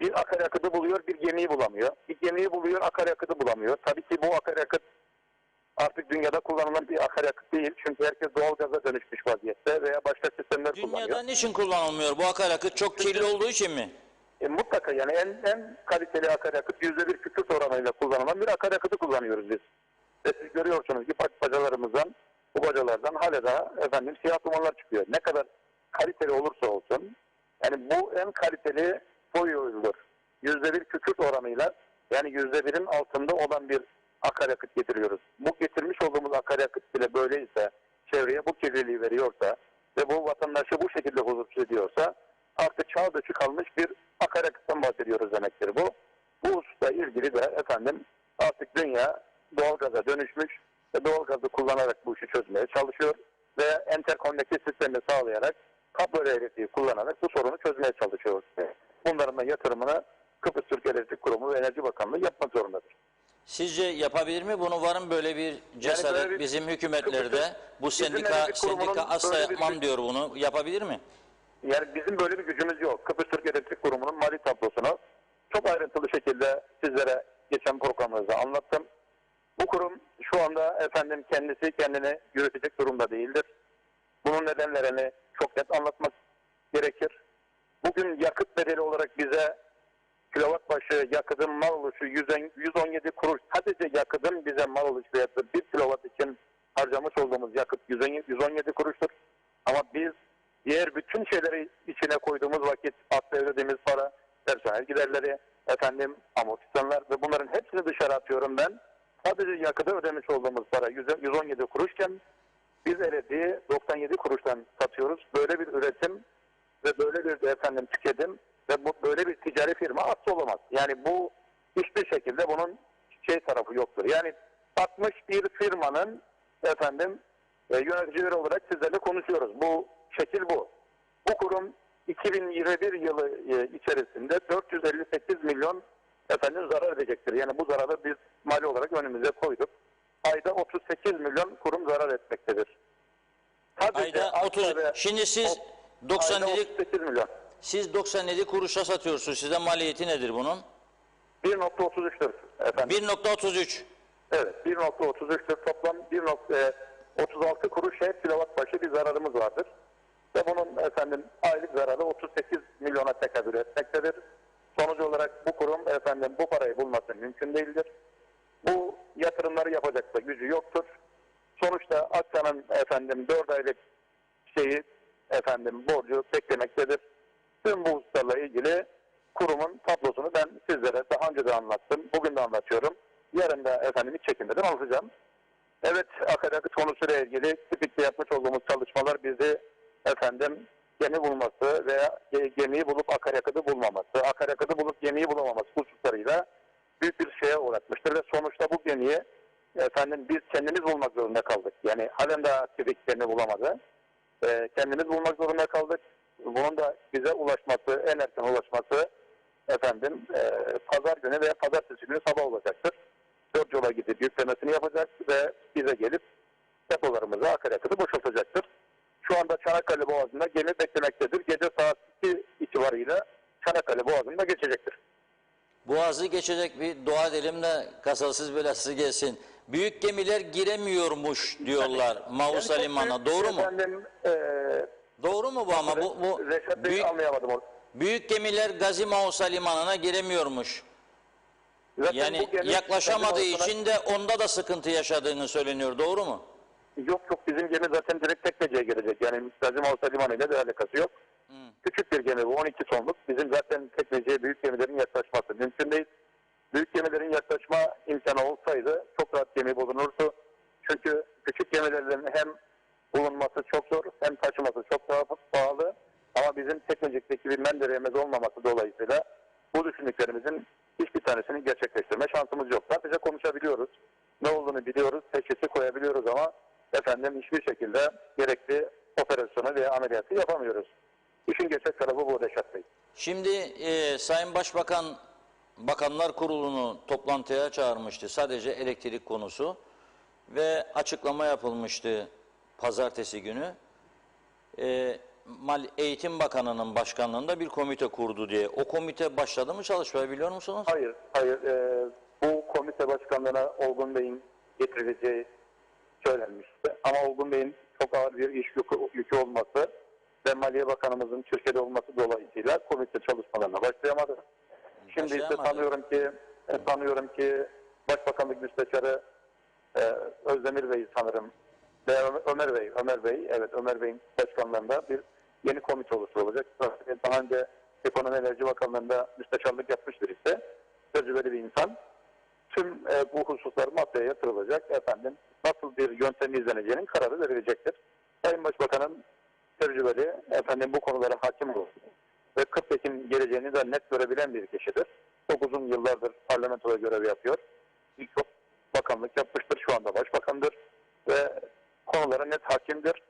Speaker 3: bir akaryakıtı buluyor, bir gemiyi bulamıyor. Bir gemiyi buluyor, akaryakıtı bulamıyor. Tabii ki bu akaryakıt artık dünyada kullanılan bir akaryakıt değil. Çünkü herkes doğalgaza dönüşmüş vaziyette veya başka sistemler kullanıyor.
Speaker 2: Dünyada niçin kullanılmıyor? Bu akaryakıt çok kirli olduğu için mi?
Speaker 3: Mutlaka yani en kaliteli akaryakıt %1 kükürt oranıyla kullanılan bir akaryakıtı kullanıyoruz biz. Ve siz görüyorsunuz ki bacalarımızdan, bu bacalardan hala da efendim siyah dumanlar çıkıyor. Ne kadar kaliteli olursa olsun, yani bu en kaliteli boyudur. %1 kükürt oranıyla yani %1'in altında olan bir akaryakıt getiriyoruz. Bu getirmiş olduğumuz akaryakıt bile böyleyse, çevreye bu kirliliği veriyorsa ve bu vatandaşı bu şekilde huzursuz ediyorsa artık çağ dışı kalmış bir akaryakıttan bahsediyoruz demektir bu. Bu hususla ilgili de efendim artık dünya doğalgaza dönüşmüş ve doğalgazı kullanarak bu işi çözmeye çalışıyor ve enterkonnekte sistemi sağlayarak kablo elektriği kullanarak bu sorunu çözmeye çalışıyoruz. Bunların da yatırımını Kıbrıs Türk Elektrik Kurumu ve Enerji Bakanlığı yapmak zorundadır.
Speaker 2: Sizce yapabilir mi? Bunu var mı böyle bir cesaret
Speaker 3: böyle bir-
Speaker 2: bizim hükümetlerde? Bu
Speaker 3: Bizim
Speaker 2: sendika
Speaker 3: enerji kurumunun
Speaker 2: asla
Speaker 3: böyle bir-
Speaker 2: yapmam diyor bunu. Yapabilir mi?
Speaker 3: Yani bizim böyle bir gücümüz yok. Kıbrıs Türk Elektrik Kurumu'nun mali tablosunu çok ayrıntılı şekilde sizlere geçen programımızda anlattım. Bu kurum şu anda efendim kendisi kendini yürütecek durumda değildir. Bunun nedenlerini çok net anlatmak gerekir. Bugün yakıt bedeli olarak bize kilowatt başı yakıtın mal oluşu 117 kuruş. Sadece yakıtın bize mal oluş fiyatı 1 kilowatt için harcamış olduğumuz yakıt 117 kuruştur. Ama biz diğer bütün şeyleri içine koyduğumuz vakit akla ödediğimiz para, personel giderleri, efendim amortismanlar ve bunların hepsini dışarı atıyorum ben. Sadece yakıta ödemiş olduğumuz para 117 kuruşken biz elektriği 97 kuruştan satıyoruz. Böyle bir üretim ve böyle bir efendim tüketim ve bu böyle bir ticari firma asla olamaz. Yani bu hiçbir şekilde bunun tarafı yoktur. Yani batmış bir firmanın efendim yöneticileri olarak sizlerle konuşuyoruz. Bu şekil bu. Bu kurum 2021 yılı içerisinde 458 milyon efendim zarar edecektir. Yani bu zararı biz mali olarak önümüze koyduk. Ayda 38 milyon kurum zarar etmektedir. Sadece
Speaker 2: Ayda 30. Şimdi siz 97
Speaker 3: 38 milyon.
Speaker 2: siz 97 kuruşa satıyorsunuz. Size maliyeti nedir bunun?
Speaker 3: 1.33'tür efendim.
Speaker 2: 1.33.
Speaker 3: Evet, 1.33'tür. Toplam 1.36 kuruş her kilowatt başı bir zararımız vardır. Ve bunun efendim aylık zararı 38 milyona tekabül etmektedir. Sonuç olarak bu kurum efendim bu parayı bulması mümkün değildir. Bu yatırımları yapacak da gücü yoktur. Sonuçta Akya'nın efendim 4 aylık borcu beklemektedir. Tüm bu hususlarla ilgili kurumun tablosunu ben sizlere daha önce de anlattım. Bugün de anlatıyorum. Yarın da efendim hiç çekinmeden anlatacağım. Evet, akaryakıt konusuyla ilgili Tİİ'de yapmış olduğumuz çalışmalar bizi efendim gemi bulması veya gemiyi bulup akaryakıtı bulmaması, akaryakıtı bulup gemiyi bulamaması hususlarıyla büyük bir şeye uğratmıştır ve sonuçta bu gemiyi biz kendimiz bulmak zorunda kaldık. Yani halen daha aktivitelerini bulamadı. Kendimiz bulmak zorunda kaldık. Bunun da bize ulaşması, en erken ulaşması pazar günü veya pazartesi günü sabah olacaktır. 4 yola gidip yüklemesini yapacak ve bize gelip depolarımıza akaryakıtı boşaltacaktır. Şu anda Çanakkale Boğazı'nda gemi beklemektedir. Gece saat 2 itibariyle Çanakkale Boğazı'nda geçecektir.
Speaker 2: Boğazı geçecek, bir dua edelim de kazasız belasız gelsin. Büyük gemiler giremiyormuş diyorlar Mausa
Speaker 3: çok
Speaker 2: Limanı'na.
Speaker 3: büyük
Speaker 2: Doğru mu? Doğru mu bu ama? Bu
Speaker 3: Reşat Bey'i
Speaker 2: büyük,
Speaker 3: anlayamadım orada.
Speaker 2: büyük gemiler Gazi Mausa Limanı'na giremiyormuş.
Speaker 3: Zaten
Speaker 2: Yani
Speaker 3: bu gemi
Speaker 2: yaklaşamadığı
Speaker 3: Gazi Mausa-
Speaker 2: için de onda da sıkıntı yaşadığını söyleniyor. Doğru mu?
Speaker 3: Yok bizim gemi zaten direkt Tekneci'ye gelecek. Yani Gazi Mausa Limanı ile bir alakası yok. Küçük bir gemi bu, 12 tonluk. Bizim zaten Tekneci'ye büyük gemilerin yaklaşması mümkün değil. Büyük gemilerin yaklaşma imkanı olsaydı çok rahat gemi bulunurdu. Çünkü küçük gemilerin hem bulunması çok zor hem taşıması çok daha pahalı. Ama bizim Teknecik'teki bir mendereğimiz olmaması dolayısıyla bu düşündüklerimizin hiçbir tanesini gerçekleştirme şansımız yok. Sadece konuşabiliyoruz. Ne olduğunu biliyoruz, teşhisi koyabiliyoruz ama hiçbir şekilde gerekli operasyonu veya ameliyatı yapamıyoruz. İşin gerçek tarafı bu Reşat Bey.
Speaker 2: Şimdi Sayın Başbakan Bakanlar Kurulu'nu toplantıya çağırmıştı. Sadece elektrik konusu ve açıklama yapılmıştı pazartesi günü. Eğitim Bakanı'nın başkanlığında bir komite kurdu diye. O komite başladı mı çalışmaya, biliyor musunuz?
Speaker 3: Hayır. Bu komite başkanlığına Olgun Bey'in getirileceği söylenmişti. Ama Olgun Bey'in çok ağır bir iş yükü olması ve Maliye Bakanımızın Türkiye'de olması dolayısıyla komite çalışmalarına başlayamadı. Şimdi ise sanıyorum ki Başbakanlık Müsteşarı Özdemir Bey sanırım ve Ömer Bey'in başkanlığında bir yeni komite oluşturulacak. Daha önce Ekonomi Enerji Bakanlığı'nda müsteşarlık yapmıştır ise tecrübeli bir insan. Tüm bu hususlar masaya yatırılacak. Nasıl bir yöntem izleneceğinin kararı verilecektir. Sayın Başbakan'ın tecrübeli, bu konulara hakim olur. Ve 40 Ekim geleceğini de net görebilen bir kişidir. Çok uzun yıllardır parlamentoda görev yapıyor. Birçok bakanlık yapmıştır. Şu anda başbakandır. Ve konulara net hakimdir.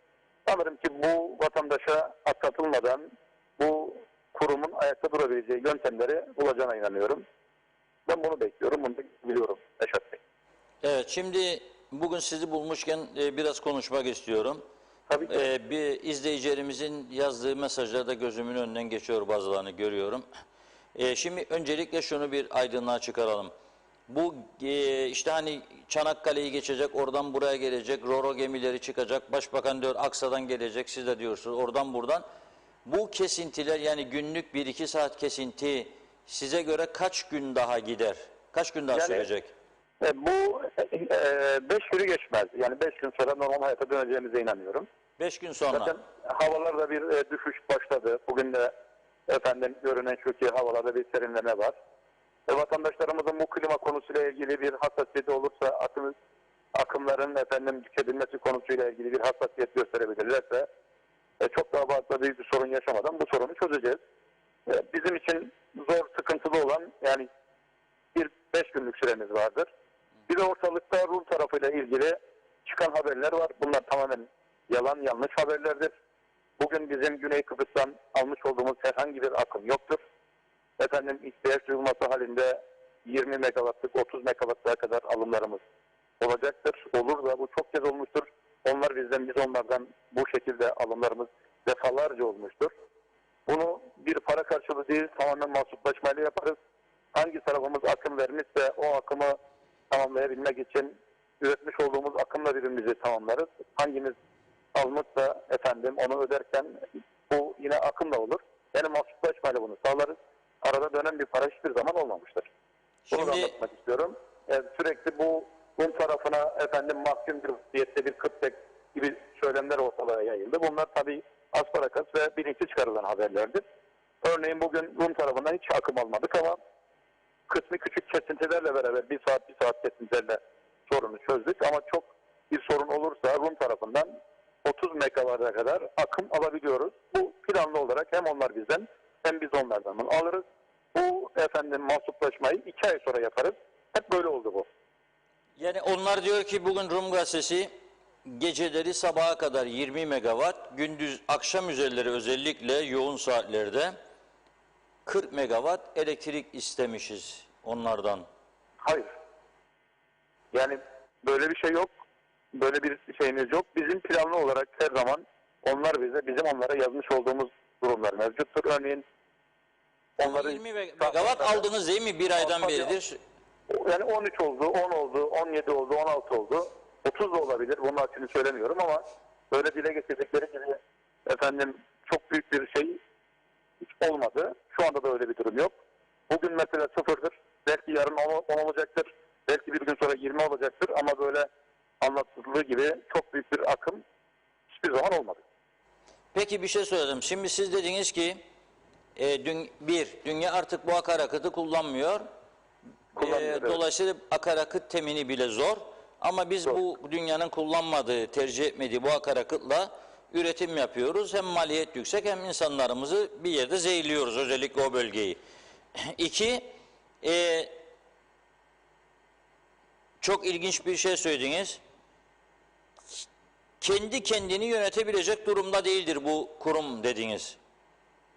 Speaker 3: Sanırım ki bu vatandaşa atlatılmadan bu kurumun ayakta durabileceği yöntemleri bulacağına inanıyorum. Ben bunu bekliyorum, bunu da biliyorum Reşat Bey.
Speaker 2: Evet, şimdi bugün sizi bulmuşken biraz konuşmak istiyorum.
Speaker 3: Tabii ki.
Speaker 2: Bir izleyicilerimizin yazdığı mesajlarda gözümün önünden geçiyor, bazılarını görüyorum. Şimdi öncelikle şunu bir aydınlığa çıkaralım. Bu işte hani Çanakkale'yi geçecek, oradan buraya gelecek, Roro gemileri çıkacak, Başbakan diyor Aksa'dan gelecek, siz de diyorsunuz oradan buradan. Bu kesintiler, yani günlük 1-2 saat kesinti size göre kaç gün daha gider? Kaç gün daha sürecek?
Speaker 3: Bu 5 günü geçmez. Yani 5 gün sonra normal hayata döneceğimize inanıyorum.
Speaker 2: 5 gün sonra.
Speaker 3: Zaten havalarda bir düşüş başladı. Bugün de görünen şu ki havalarda bir serinleme var. Vatandaşlarımızın bu klima konusuyla ilgili bir hassasiyeti olursa akımların tüketilmesi konusuyla ilgili bir hassasiyet gösterebilirlerse çok daha fazla büyük bir sorun yaşamadan bu sorunu çözeceğiz. Bizim için zor, sıkıntılı olan yani 5 günlük süremiz vardır. Bir de ortalıkta Rum tarafıyla ilgili çıkan haberler var. Bunlar tamamen yalan, yanlış haberlerdir. Bugün bizim Güney Kıbrıs'tan almış olduğumuz herhangi bir akım yoktur. İhtiyaç duyulması halinde 20 megawattlık 30 megawattlığa kadar alımlarımız olacaktır. Olur da bu çok kez olmuştur. Onlar bizden, biz onlardan bu şekilde alımlarımız defalarca olmuştur. Bunu bir para karşılığı değil, tamamen mahsuplaşmayla yaparız. Hangi tarafımız akım vermişse o akımı tamamlayabilmek için üretmiş olduğumuz akımla birbirimizi tamamlarız. Hangimiz almışsa onu öderken bu yine akımla olur. Yani mahsuplaşmayla bunu sağlarız. Arada dönen bir para hiçbir zaman olmamıştır. Bunu da anlatmak istiyorum. Sürekli bu Rum tarafına mahkum bir vaziyette bir kıptek gibi söylemler ortalığa yayıldı. Bunlar tabii asparagas ve bilinçli çıkarılan haberlerdir. Örneğin bugün Rum tarafından hiç akım almadık ama kısmı küçük kesintilerle beraber bir saat kesintilerle sorunu çözdük ama çok bir sorun olursa Rum tarafından 30 megawatt'a kadar akım alabiliyoruz. Bu planlı Hep böyle oldu bu.
Speaker 2: Yani onlar diyor ki bugün Rum Gazetesi geceleri sabaha kadar 20 megawatt, gündüz akşam üzerleri özellikle yoğun saatlerde 40 megawatt elektrik istemişiz onlardan.
Speaker 3: Hayır. Yani böyle bir şey yok. Böyle bir şeyimiz yok. Bizim planlı olarak her zaman onlar bize, bizim onlara yazmış olduğumuz durumlar mevcuttur. Örneğin onların
Speaker 2: 20 megawatt aldınız değil mi bir aydan beridir?
Speaker 3: yani 13 oldu, 10 oldu, 17 oldu, 16 oldu. 30 da olabilir. Bunun açığını söylemiyorum ama böyle dile getirdikleri gibi efendim çok büyük bir şey hiç olmadı. Şu anda da öyle bir durum yok. Bugün mesela sıfırdır. Belki yarın 10 olacaktır. Belki bir gün sonra 20 olacaktır ama böyle anlatıldığı gibi çok büyük bir akım hiçbir zaman olmadı.
Speaker 2: Peki bir şey söyledim. Şimdi siz dediniz ki dünya artık bu akaryakıtı kullanmıyor.
Speaker 3: Evet.
Speaker 2: Dolayısıyla akaryakıt temini bile zor. Ama biz bu dünyanın kullanmadığı, tercih etmediği bu akaryakıtla üretim yapıyoruz. Hem maliyet yüksek hem insanlarımızı bir yerde zehirliyoruz. Özellikle o bölgeyi. İki, çok ilginç bir şey söylediniz. Kendi kendini yönetebilecek durumda değildir bu kurum dediniz.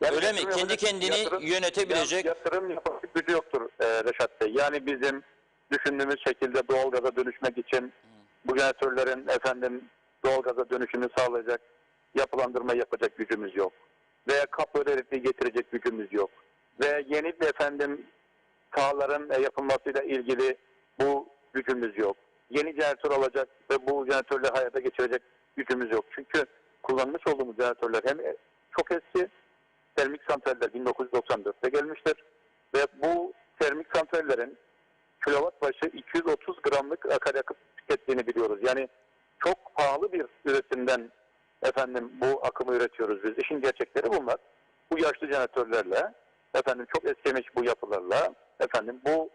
Speaker 3: Yani
Speaker 2: Öyle mi? Kendi kendini yönetebilecek...
Speaker 3: Yatırım yapacak gücü yoktur Reşat Bey. Yani bizim düşündüğümüz şekilde doğalgaza dönüşmek için bu jeneratörlerin efendim doğalgaza dönüşünü sağlayacak yapılandırma yapacak gücümüz yok. Veya kapı elektriği getirecek gücümüz yok. Ve yeni bir efendim sahaların yapılmasıyla ilgili bu gücümüz yok. Yeni jeneratör alacak ve bu jeneratörleri hayata geçirecek gücümüz yok. Çünkü kullanmış olduğumuz jeneratörler hem çok eski, termik santraller 1994'te gelmiştir. Ve bu termik santrallerin kilowatt başı 230 gramlık akaryakıt tükettiğini biliyoruz. Yani çok pahalı bir üretimden efendim bu akımı üretiyoruz biz. İşin gerçekleri bunlar. Bu yaşlı jeneratörlerle efendim çok eskimiş bu yapılarla efendim bu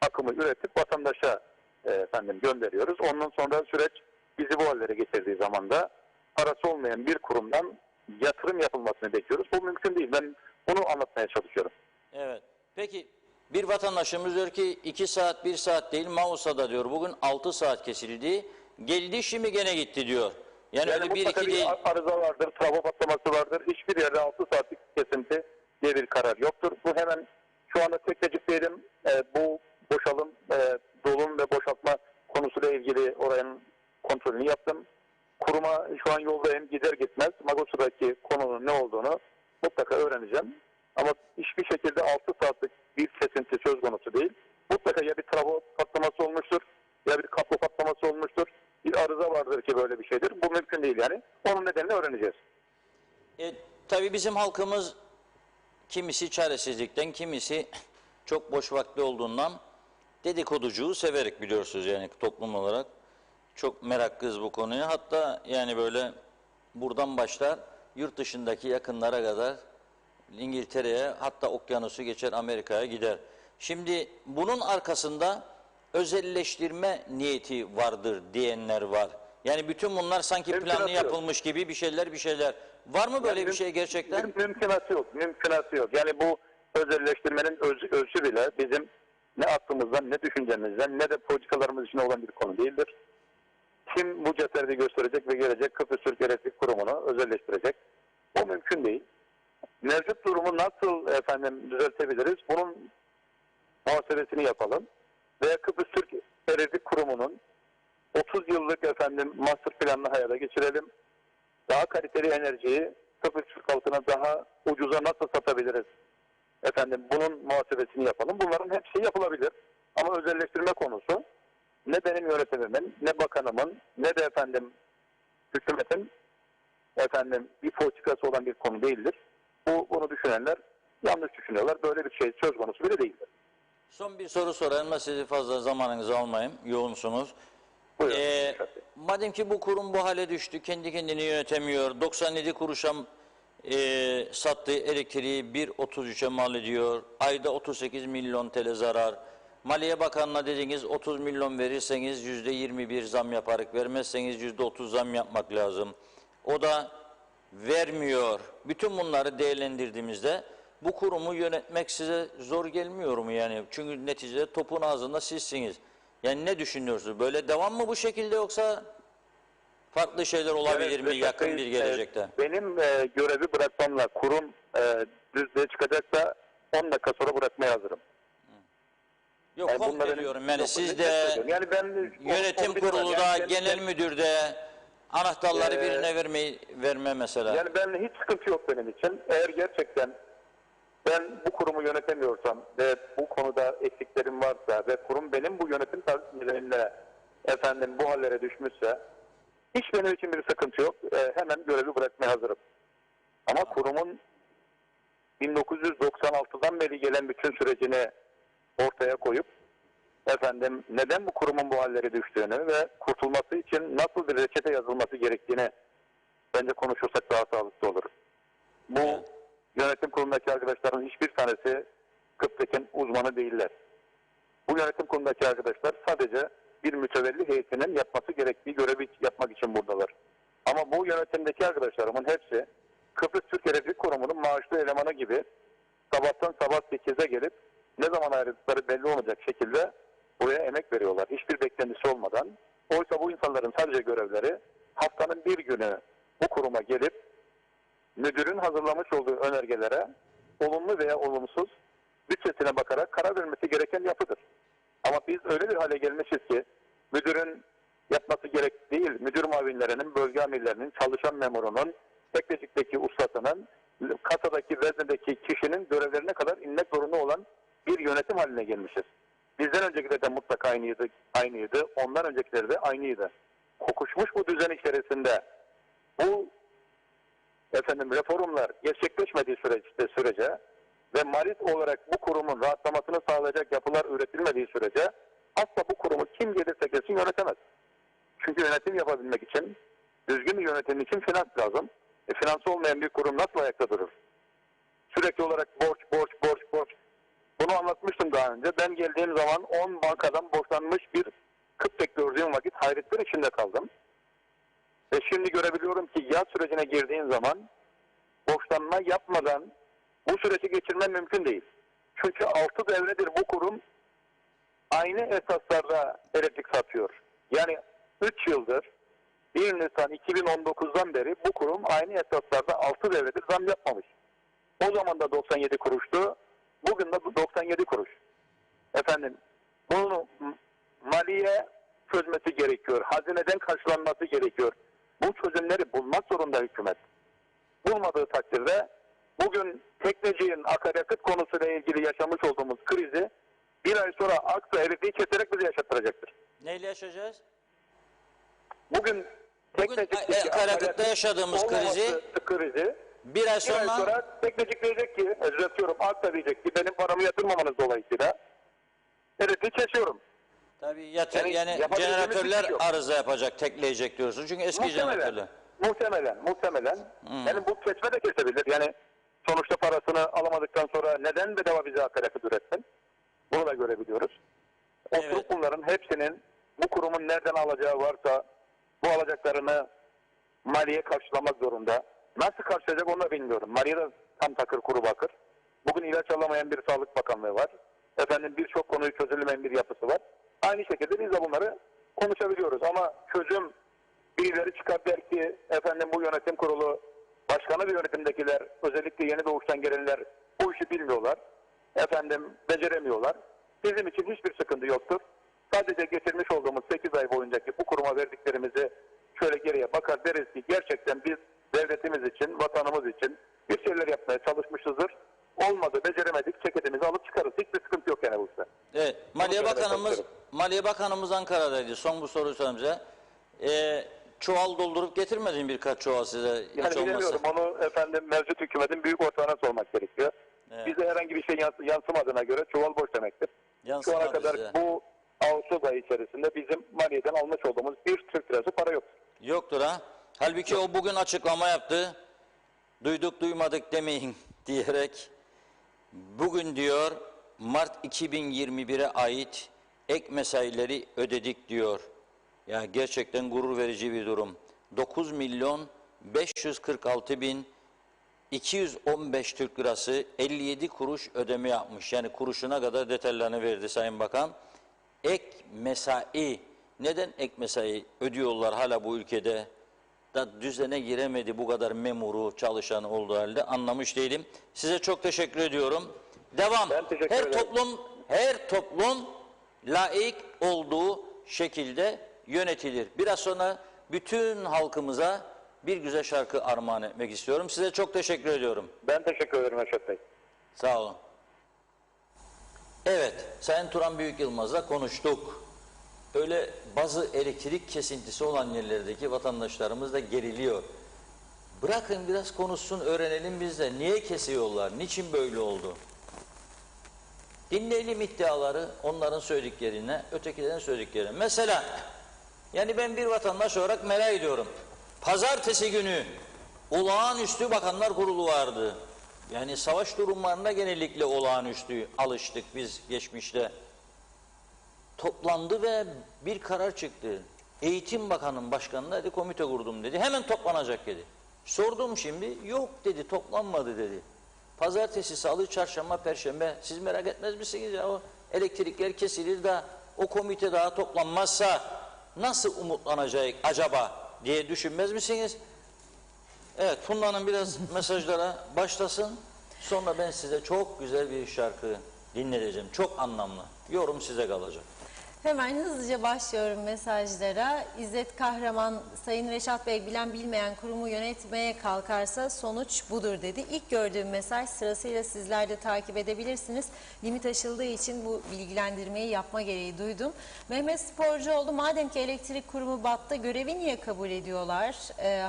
Speaker 3: akımı üretip vatandaşa efendim gönderiyoruz. Ondan sonra süreç bizi bu hallere getirdiği zaman da parası olmayan bir kurumdan yatırım yapılmasını bekliyoruz. Bu mümkün değil. Ben bunu anlatmaya çalışıyorum.
Speaker 2: Evet. Peki bir vatandaşımız diyor ki 2 saat 1 saat değil Mausa'da diyor bugün 6 saat kesildi. Geldi şimdi gene gitti diyor. Yani öyle bir
Speaker 3: mutlaka
Speaker 2: iki değil.
Speaker 3: arıza vardır, trafo patlaması vardır. Hiçbir yerde 6 saatlik kesinti diye bir karar yoktur. Bu hemen şu anda tek tecrübeydim. Bu boşalım, dolum ve boşaltma konusuyla ilgili oranın kontrolünü yaptım. Kuruma şu an yoldayım, gider gitmez Magosa'daki konunun ne olduğunu mutlaka öğreneceğim. Ama hiçbir şekilde 6 saatlik bir kesinti söz konusu değil. Mutlaka ya bir trafo patlaması olmuştur, ya bir kapı patlaması olmuştur. Bir arıza vardır ki böyle bir şeydir. Bu mümkün değil yani. Onun nedenini öğreneceğiz.
Speaker 2: Tabii bizim halkımız kimisi çaresizlikten, kimisi çok boş vakti olduğundan dedikoducuğu severek biliyorsunuz yani toplum olarak. Çok meraklıyız bu konuya. Hatta yani böyle buradan başlar yurt dışındaki yakınlara kadar İngiltere'ye hatta okyanusu geçer Amerika'ya gider. Şimdi bunun arkasında özelleştirme niyeti vardır diyenler var. Yani bütün bunlar sanki planlı yapılmış gibi bir şeyler. Var mı böyle bir şey gerçekten?
Speaker 3: Mümkünatı yok. Mümkünatı yok. Yani bu özelleştirmenin özü bile bizim ne aklımızdan, ne düşüncemizden, ne de politikalarımız için olan bir konu değildir. Kim bu cesareti gösterecek ve gelecek Kıbrıs Türk Elektrik Kurumu'nu özelleştirecek? O mümkün değil. Mevcut durumu nasıl efendim düzeltebiliriz? Bunun muhasebesini yapalım. Ve Kıbrıs Türk Elektrik Kurumu'nun 30 yıllık efendim master planını hayata geçirelim. Daha kaliteli enerjiyi Kıbrıs Türk halkına daha ucuza nasıl satabiliriz? Efendim bunun muhasebesini yapalım. Bunların hepsi yapılabilir. Ama özelleştirme konusu ne benim yönetimimin, ne bakanımın, ne de efendim hükümetin efendim bir politikası olan bir konu değildir. Bunu düşünenler yanlış düşünüyorlar. Böyle bir şey söz konusu bile değildir.
Speaker 2: Son bir soru sorayım da sizi fazla zamanınızı almayayım. Yoğunsunuz. Madem ki bu kurum bu hale düştü, kendi kendini yönetemiyor, 97 kuruşa sattığı elektriği 1.33'e mal ediyor, ayda 38 milyon TL zarar. Maliye Bakanı'na dediniz 30 milyon verirseniz %21 zam yaparak, vermezseniz %30 zam yapmak lazım. O da vermiyor. Bütün bunları değerlendirdiğimizde bu kurumu yönetmek size zor gelmiyor mu yani? Çünkü neticede topun ağzında sizsiniz. Yani ne düşünüyorsunuz? Böyle devam mı bu şekilde, yoksa farklı şeyler olabilir mi yakın bir gelecekte?
Speaker 3: Benim görevi bırakmamla kurum düzlüğe çıkacaksa 10 dakika sonra bırakmaya hazırım.
Speaker 2: Yok,
Speaker 3: Yani
Speaker 2: komple
Speaker 3: bunların-
Speaker 2: diyorum. Yani
Speaker 3: Yok,
Speaker 2: siz de
Speaker 3: yani ben
Speaker 2: yönetim kurulu da, genel müdür de anahtarları birine verme mesela.
Speaker 3: Yani ben hiç sıkıntı yok benim için. Eğer gerçekten ben bu kurumu yönetemiyorsam ve bu konuda eksiklerim varsa ve kurum benim bu yönetim tavsiyelerimle bu hallere düşmüşse hiç benim için bir sıkıntı yok. Hemen görevi bırakmaya hazırım. Ama kurumun 1996'dan beri gelen bütün sürecini ortaya koyup neden bu kurumun bu hallere düştüğünü ve kurtulması için nasıl bir reçete yazılması gerektiğini bence konuşursak daha sağlıklı olur. Bu yönetim kurulundaki arkadaşların hiçbir tanesi Kıptekin uzmanı değiller. Bu yönetim kurulundaki arkadaşlar sadece bir mütevelli heyetinin yapması gerektiği görevi yapmak için buradalar. Ama bu yönetimdeki arkadaşlarımın hepsi Kıbrıs Türk Elektrik Kurumu'nun maaşlı elemanı gibi sabahtan sabah 8'e gelip ne zaman ayrıldıkları belli olmayacak şekilde buraya emek veriyorlar. Hiçbir beklentisi olmadan. Oysa bu insanların sadece görevleri haftanın bir günü bu kuruma gelip müdürün hazırlamış olduğu önergelere olumlu veya olumsuz bütçesine bakarak karar vermesi gereken yapıdır. Ama biz öyle bir hale gelmişiz ki müdürün yapması gerek değil, müdür muavinlerinin, bölge amirlerinin, çalışan memurunun, teknecikteki ustasının, kasadaki, veznedeki kişinin görevlerine kadar inmek zorunda olan bir yönetim haline gelmişiz. Bizden öncekileri de mutlaka aynıydı. Ondan öncekileri de aynıydı. Kokuşmuş bu düzen içerisinde bu reformlar gerçekleşmediği sürece ve malit olarak bu kurumun rahatlamasını sağlayacak yapılar üretilmediği sürece asla bu kurumu kim gelirse gelsin yönetemez. Çünkü yönetim yapabilmek için, düzgün bir yönetim için finans lazım. Finansı olmayan bir kurum nasıl ayakta durur? Sürekli olarak borç. Bunu anlatmıştım daha önce. Ben geldiğim zaman 10 bankadan borçlanmış bir Kıptek gördüğüm vakit hayretler içinde kaldım. Ve şimdi görebiliyorum ki yaz sürecine girdiğin zaman borçlanma yapmadan bu süreci geçirmen mümkün değil. Çünkü 6 devredir bu kurum aynı esaslarda elektrik satıyor. Yani 3 yıldır 1 Nisan 2019'dan beri bu kurum aynı esaslarda 6 devredir zam yapmamış. O zaman da 97 kuruştu. Bugün de 97 kuruş. Bunu maliye çözmesi gerekiyor. Hazineden karşılanması gerekiyor. Bu çözümleri bulmak zorunda hükümet. Bulmadığı takdirde bugün tekneciğin akaryakıt konusuyla ilgili yaşamış olduğumuz krizi bir ay sonra Aksa elektriği keserek bize yaşattıracaktır.
Speaker 2: Neyle yaşayacağız?
Speaker 3: Bugün teknecikteki
Speaker 2: akaryakıtta yaşadığımız
Speaker 3: krizi
Speaker 2: bir ay
Speaker 3: sonra teknecik diyecek ki, Aksa diyecek ki benim paramı yatırmamanız dolayısıyla elektriği kesiyorum.
Speaker 2: Tabii yani jeneratörler arıza yapacak, tekleyecek diyorsun. Çünkü eski jeneratörler.
Speaker 3: Muhtemelen. Yani bu kesme de kesebilir. Yani sonuçta parasını alamadıktan sonra neden bedava bize akaryakıt üretsin? Bunu da görebiliyoruz. Oturup bunların hepsinin bu kurumun nereden alacağı varsa bu alacaklarını maliye karşılamak zorunda. Nasıl karşılayacak onu da bilmiyorum. Maliye de tam takır kuru bakır. Bugün ilaç alamayan bir Sağlık Bakanlığı var. Birçok konuyu çözülmeyen bir yapısı var. Aynı şekilde biz de bunları konuşabiliyoruz ama çözüm birileri çıkar der ki bu yönetim kurulu başkanı ve yönetimdekiler özellikle yeni doğuştan gelenler bu işi bilmiyorlar. Beceremiyorlar. Bizim için hiçbir sıkıntı yoktur. Sadece geçirmiş olduğumuz 8 ay boyuncaki bu kuruma verdiklerimizi şöyle geriye bakar deriz ki gerçekten biz devletimiz için, vatanımız için bir şeyler yapmaya çalışmışızdır. Olmadı, beceremedik, ceketimizi alıp çıkarız. Hiçbir sıkıntı yok yani bu işte.
Speaker 2: Evet, Maliye Bakanımız Ankara'daydı. Son bu soruyu sorayım size. Çuval doldurup getirmedin birkaç çuval size?
Speaker 3: Yani bilemiyorum. Onu mevcut hükümetin büyük ortağına sormak gerekiyor.
Speaker 2: Evet.
Speaker 3: Bize herhangi bir şey yansımadığına göre çuval boş demektir. Şu ana kadar bu Ağustos ayı içerisinde bizim maliyeden almış olduğumuz bir Türk lirası para yoktur.
Speaker 2: Yoktur ha. Halbuki o bugün açıklama yaptı. Duyduk duymadık demeyin diyerek. Bugün diyor Mart 2021'e ait ek mesaileri ödedik diyor. Ya gerçekten gurur verici bir durum. 9.546.000 215 Türk lirası 57 kuruş ödeme yapmış. Yani kuruşuna kadar detaylarını verdi Sayın Bakan. Ek mesai, neden ek mesai ödüyorlar hala bu ülkede? Da düzene giremedi bu kadar memuru, çalışan olduğu halde anlamış değilim. Size çok teşekkür ediyorum. Devam.
Speaker 3: Ben teşekkür ederim.
Speaker 2: Her toplum laik olduğu şekilde yönetilir. Biraz sonra bütün halkımıza bir güzel şarkı armağan etmek istiyorum. Size çok teşekkür ediyorum.
Speaker 3: Ben teşekkür ederim Reşat Bey.
Speaker 2: Sağ olun. Evet, Sayın Turan Büyük Yılmaz'la konuştuk. Öyle bazı elektrik kesintisi olan yerlerdeki vatandaşlarımız da geriliyor. Bırakın biraz konuşsun, öğrenelim biz de. Niye kesiyorlar, niçin böyle oldu? Dinleyelim iddiaları, onların söylediklerine, ötekilerin söylediklerine. Mesela, yani ben bir vatandaş olarak merak ediyorum. Pazartesi günü olağanüstü bakanlar kurulu vardı. Yani savaş durumlarına genellikle olağanüstü alıştık biz geçmişte. Toplandı ve bir karar çıktı. Eğitim Bakanı'nın başkanına dedi, komite kurdum dedi. Hemen toplanacak dedi. Sordum şimdi, yok dedi, toplanmadı dedi. Pazartesi, salı, çarşamba, perşembe, siz merak etmez misiniz ya, o elektrikler kesilir de o komite daha toplanmazsa nasıl umutlanacak acaba diye düşünmez misiniz? Evet, Funda'nın biraz mesajlara başlasın. Sonra ben size çok güzel bir şarkı dinleteceğim. Çok anlamlı. Yorum size kalacak.
Speaker 1: Hemen hızlıca başlıyorum mesajlara. İzzet Kahraman, Sayın Reşat Bey bilen bilmeyen kurumu yönetmeye kalkarsa sonuç budur dedi. İlk gördüğüm mesaj, sırasıyla sizler de takip edebilirsiniz. Limit aşıldığı için bu bilgilendirmeyi yapma gereği duydum. Mehmet Sporcuoğlu, madem ki elektrik kurumu battı, görevi niye kabul ediyorlar?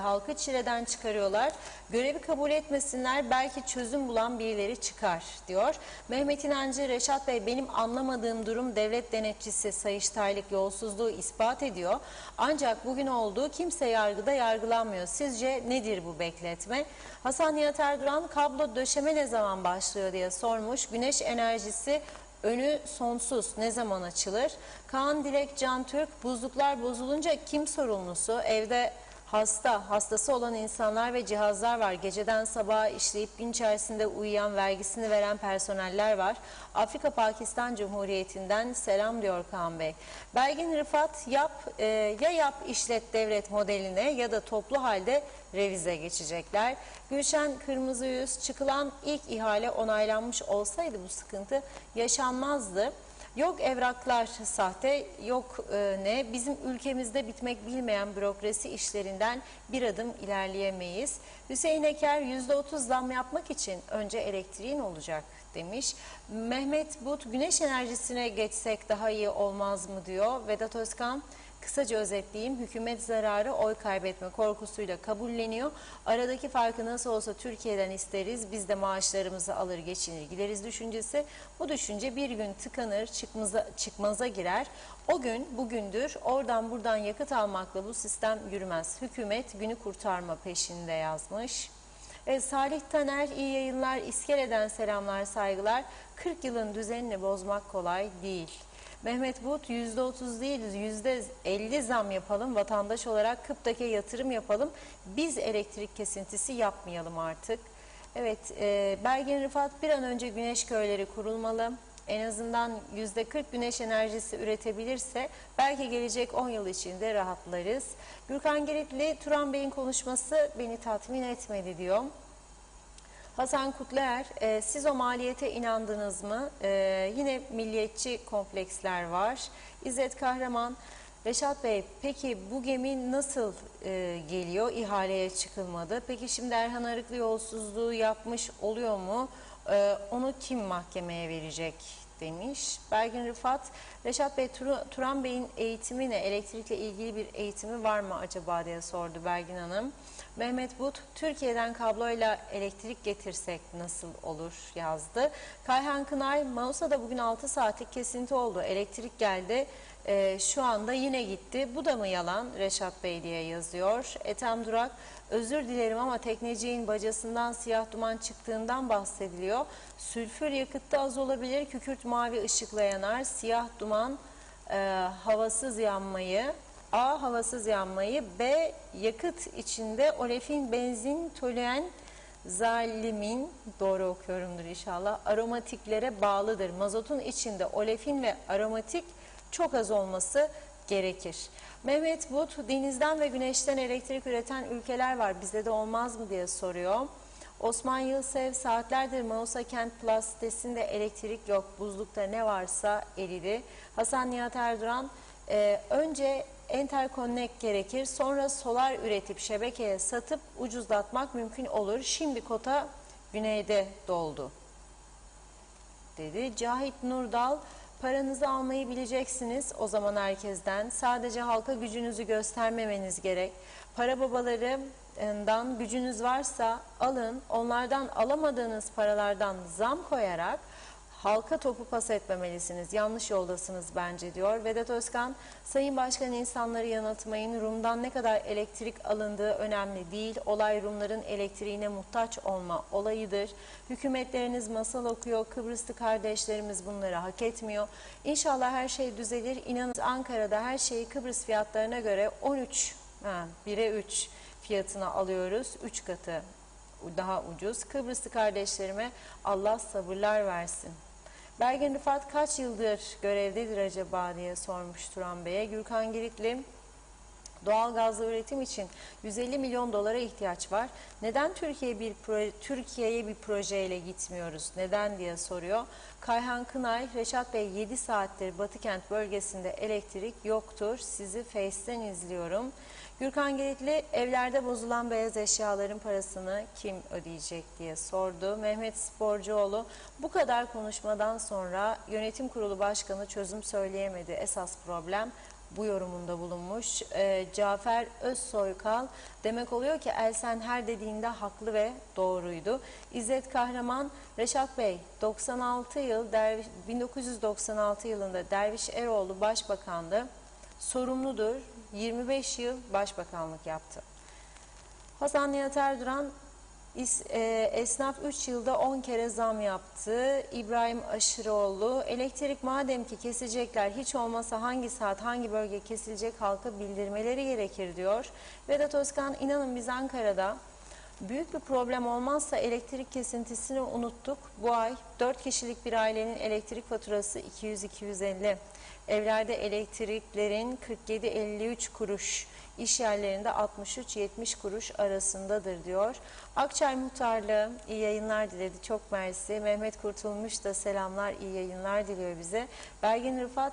Speaker 1: Halkı çileden çıkarıyorlar. Görevi kabul etmesinler, belki çözüm bulan birileri çıkar diyor. Mehmet İnancı, Reşat Bey benim anlamadığım durum devlet denetçisi Sayıştaylık yolsuzluğu ispat ediyor. Ancak bugün olduğu kimse yargıda yargılanmıyor. Sizce nedir bu bekletme? Hasan Nihat Erduran, kablo döşeme ne zaman başlıyor diye sormuş. Güneş enerjisi önü sonsuz, ne zaman açılır? Kaan Dilek Can Türk, buzluklar bozulunca kim sorumlusu? Evde hastası olan insanlar ve cihazlar var. Geceden sabaha işleyip gün içerisinde uyuyan, vergisini veren personeller var. Afrika Pakistan Cumhuriyeti'nden selam diyor Kaan Bey. Belgin Rıfat, yap işlet devlet modeline ya da toplu halde revize geçecekler. Gülşen Kırmızıyüz, çıkılan ilk ihale onaylanmış olsaydı bu sıkıntı yaşanmazdı. Yok evraklar sahte, yok bizim ülkemizde bitmek bilmeyen bürokrasi işlerinden bir adım ilerleyemeyiz. Hüseyin Eker, %30 zam yapmak için önce elektriğin olacak demiş. Mehmet But, güneş enerjisine geçsek daha iyi olmaz mı diyor. Vedat Özkan, kısaca özetleyeyim, hükümet zararı oy kaybetme korkusuyla kabulleniyor. Aradaki farkı nasıl olsa Türkiye'den isteriz, biz de maaşlarımızı alır geçinir gideriz düşüncesi. Bu düşünce bir gün tıkanır, çıkmaza girer. O gün bugündür, oradan buradan yakıt almakla bu sistem yürümez. Hükümet günü kurtarma peşinde yazmış. Salih Taner, iyi yayınlar, İskele'den selamlar, saygılar. 40 yılın düzenini bozmak kolay değil. Mehmet Bulut, %30 değil %50 zam yapalım, vatandaş olarak Kıptak'e yatırım yapalım, biz elektrik kesintisi yapmayalım artık. Evet, Belgin Rıfat, bir an önce güneş köyleri kurulmalı. En azından %40 güneş enerjisi üretebilirse belki gelecek 10 yıl içinde rahatlarız. Gürkan Giritli, Turan Bey'in konuşması beni tatmin etmedi diyor. Hasan Kutluer, siz o maliyete inandınız mı? Yine milliyetçi kompleksler var. İzzet Kahraman, Reşat Bey, peki bu gemi nasıl geliyor? İhaleye çıkılmadı. Peki şimdi Erhan Arıklı yolsuzluğu yapmış oluyor mu? Onu kim mahkemeye verecek demiş. Belgin Rıfat, Reşat Bey, Turan Bey'in eğitimi ne? Elektrikle ilgili bir eğitimi var mı acaba diye sordu Belgin Hanım. Mehmet But, Türkiye'den kabloyla elektrik getirsek nasıl olur yazdı. Kayhan Kınay, Mausa'da bugün 6 saatlik kesinti oldu. Elektrik geldi. Şu anda yine gitti. Bu da mı yalan Reşat Bey diye yazıyor. Ethem Durak, özür dilerim ama tekneciğin bacasından siyah duman çıktığından bahsediliyor. Sülfür yakıtta az olabilir. Kükürt mavi ışıkla yanar. Siyah duman havasız yanmayı. A. Havasız yanmayı. B. Yakıt içinde olefin, benzin, toluen zalimin, doğru okuyorumdur inşallah, aromatiklere bağlıdır. Mazotun içinde olefin ve aromatik çok az olması gerekir. Mehmet Bulut, denizden ve güneşten elektrik üreten ülkeler var, bizde de olmaz mı diye soruyor. Osman Yılsev, saatlerdir Mausa Kent Plus sitesinde elektrik yok, buzlukta ne varsa eridi. Hasan Nihat Erduran, önce interconnect gerekir, sonra solar üretip şebekeye satıp ucuzlatmak mümkün olur. Şimdi kota güneyde doldu dedi. Cahit Nurdal, paranızı almayı bileceksiniz o zaman herkesten. Sadece halka gücünüzü göstermemeniz gerek. Para babalarından gücünüz varsa alın, onlardan alamadığınız paralardan zam koyarak halka topu pas etmemelisiniz. Yanlış yoldasınız bence diyor. Vedat Özkan, Sayın Başkan insanları yanıltmayın. Rum'dan ne kadar elektrik alındığı önemli değil. Olay Rumların elektriğine muhtaç olma olayıdır. Hükümetleriniz masal okuyor. Kıbrıslı kardeşlerimiz bunları hak etmiyor. İnşallah her şey düzelir. İnanın Ankara'da her şeyi Kıbrıs fiyatlarına göre 1'e 3 fiyatına alıyoruz. 3 katı daha ucuz. Kıbrıslı kardeşlerime Allah sabırlar versin. Belgin Rıfat kaç yıldır görevdedir acaba diye sormuş Turan Bey'e. Gürkan Giritli, doğal gazlı üretim için 150 milyon dolara ihtiyaç var. Neden Türkiye'ye bir projeyle gitmiyoruz? Neden diye soruyor. Kayhan Kınay, Reşat Bey 7 saattir Batıkent bölgesinde elektrik yoktur. Sizi Face'ten izliyorum. Gürkan Giritli, evlerde bozulan beyaz eşyaların parasını kim ödeyecek diye sordu. Mehmet Sporcuoğlu, bu kadar konuşmadan sonra yönetim kurulu başkanı çözüm söyleyemedi. Esas problem bu yorumunda bulunmuş. Cafer Özsoykal, demek oluyor ki Elsen her dediğinde haklı ve doğruydu. İzzet Kahraman, Reşat Bey 1996 yılında Derviş Eroğlu başbakandı. Sorumludur. 25 yıl başbakanlık yaptı. Hasan Nihat Erduran, esnaf 3 yılda 10 kere zam yaptı. İbrahim Aşıroğlu, elektrik madem ki kesecekler, hiç olmasa hangi saat hangi bölge kesilecek halka bildirmeleri gerekir diyor. Vedat Özkan, inanın biz Ankara'da büyük bir problem olmazsa elektrik kesintisini unuttuk. Bu ay 4 kişilik bir ailenin elektrik faturası 200-250. Evlerde elektriklerin 47-53 kuruş, iş yerlerinde 63-70 kuruş arasındadır diyor. Akçay Muhtarlığı iyi yayınlar diledi, çok mersi. Mehmet Kurtulmuş da selamlar, iyi yayınlar diliyor bize. Belgin Rıfat,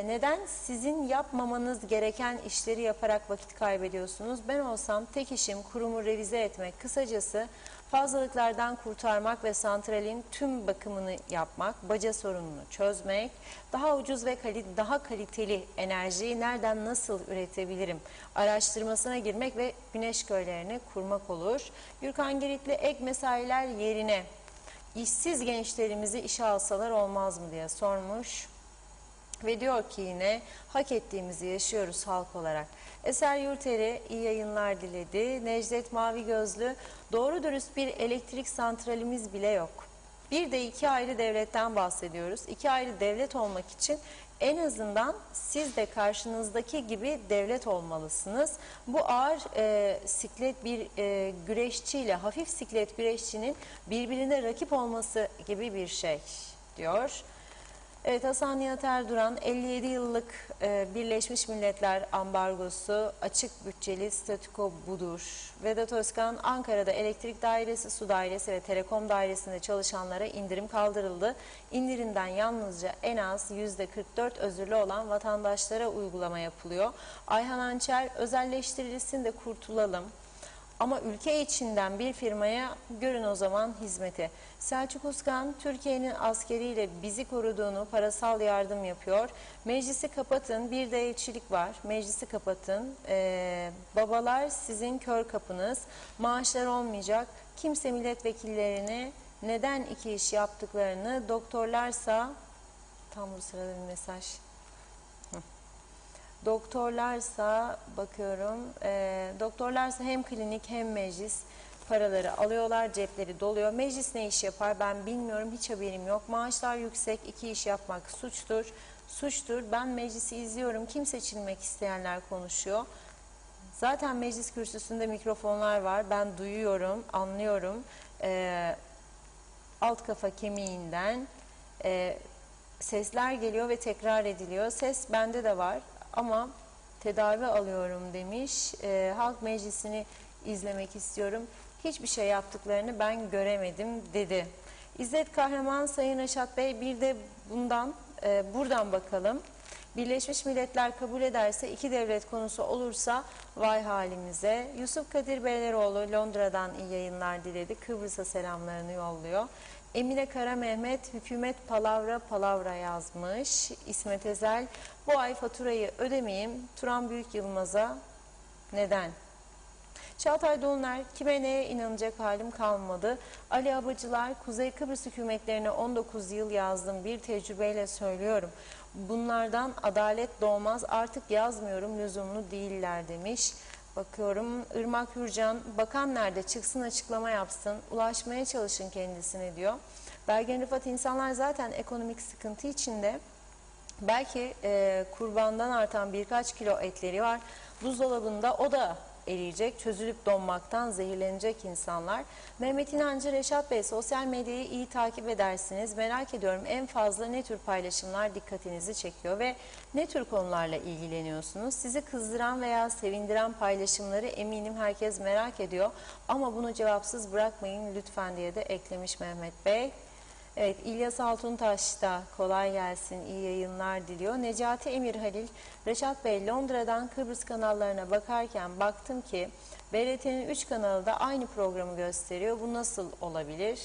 Speaker 1: neden sizin yapmamanız gereken işleri yaparak vakit kaybediyorsunuz? Ben olsam tek işim kurumu revize etmek, kısacası fazlalıklardan kurtarmak ve santralin tüm bakımını yapmak, baca sorununu çözmek, daha ucuz ve daha kaliteli enerjiyi nereden nasıl üretebilirim araştırmasına girmek ve güneş köylerini kurmak olur. Gürkan Giritli, ek mesailer yerine işsiz gençlerimizi işe alsalar olmaz mı diye sormuş. Ve diyor ki yine hak ettiğimizi yaşıyoruz halk olarak. Eser Yurteri iyi yayınlar diledi. Necdet Mavi Gözlü, doğru dürüst bir elektrik santralimiz bile yok. Bir de 2 ayrı devletten bahsediyoruz. 2 ayrı devlet olmak için en azından siz de karşınızdaki gibi devlet olmalısınız. Bu ağır siklet bir güreşçiyle hafif siklet güreşçinin birbirine rakip olması gibi bir şey diyor. Evet, Hasan Nihat Erduran, 57 yıllık Birleşmiş Milletler ambargosu, açık bütçeli statüko budur. Vedat Özkan, Ankara'da elektrik dairesi, su dairesi ve telekom dairesinde çalışanlara indirim kaldırıldı. İndirimden yalnızca en az %44 özürlü olan vatandaşlara uygulama yapılıyor. Ayhan Ançer, özelleştirilsin de kurtulalım. Ama ülke içinden bir firmaya görün o zaman hizmeti. Selçuk Uskan, Türkiye'nin askeriyle bizi koruduğunu, parasal yardım yapıyor. Meclisi kapatın, bir de elçilik var. Meclisi kapatın. Babalar sizin kör kapınız. Maaşlar olmayacak. Kimse milletvekillerini neden 2 iş yaptıklarını, doktorlarsa, tam bu sırada bir mesaj. Doktorlarsa bakıyorum, doktorlarsa hem klinik hem meclis paraları alıyorlar, cepleri doluyor. Meclis ne iş yapar ben bilmiyorum, hiç haberim yok. Maaşlar yüksek, 2 iş yapmak suçtur. Suçtur. Ben meclisi izliyorum, kim seçilmek isteyenler konuşuyor. Zaten meclis kürsüsünde mikrofonlar var. Ben duyuyorum, anlıyorum. Alt kafa kemiğinden sesler geliyor ve tekrar ediliyor. Ses bende de var ama tedavi alıyorum demiş. Halk Meclisi'ni izlemek istiyorum. Hiçbir şey yaptıklarını ben göremedim dedi. İzzet Kahraman, Sayın Reşat Bey, bir de buradan bakalım. Birleşmiş Milletler kabul ederse, iki devlet konusu olursa vay halimize. Yusuf Kadir Beyleroğlu Londra'dan iyi yayınlar diledi. Kıbrıs'a selamlarını yolluyor. Emine Kara Mehmet, hükümet palavra palavra yazmış. İsmet Ezel, bu ay faturayı ödemeyeyim. Turan Büyük Yılmaz'a neden? Çağatay Dolunay, kime neye inanacak halim kalmadı. Ali Abacılar, Kuzey Kıbrıs hükümetlerine 19 yıl yazdım, bir tecrübeyle söylüyorum. Bunlardan adalet doğmaz, artık yazmıyorum, lüzumlu değiller demiş. Bakıyorum, Irmak Hürcan, bakan nerede, çıksın açıklama yapsın, ulaşmaya çalışın kendisine diyor. Belgen Rıfat, insanlar zaten ekonomik sıkıntı içinde. Belki kurbandan artan birkaç kilo etleri var. Buzdolabında o da eriyecek, çözülüp donmaktan zehirlenecek insanlar. Mehmet İnancı, Reşat Bey, sosyal medyayı iyi takip edersiniz. Merak ediyorum, en fazla ne tür paylaşımlar dikkatinizi çekiyor ve ne tür konularla ilgileniyorsunuz? Sizi kızdıran veya sevindiren paylaşımları eminim herkes merak ediyor. Ama bunu cevapsız bırakmayın lütfen diye de eklemiş Mehmet Bey. Evet, İlyas Altuntaş da kolay gelsin, iyi yayınlar diliyor. Necati Emir Halil, Reşat Bey, Londra'dan Kıbrıs kanallarına bakarken baktım ki BRT'nin 3 kanalı da aynı programı gösteriyor. Bu nasıl olabilir?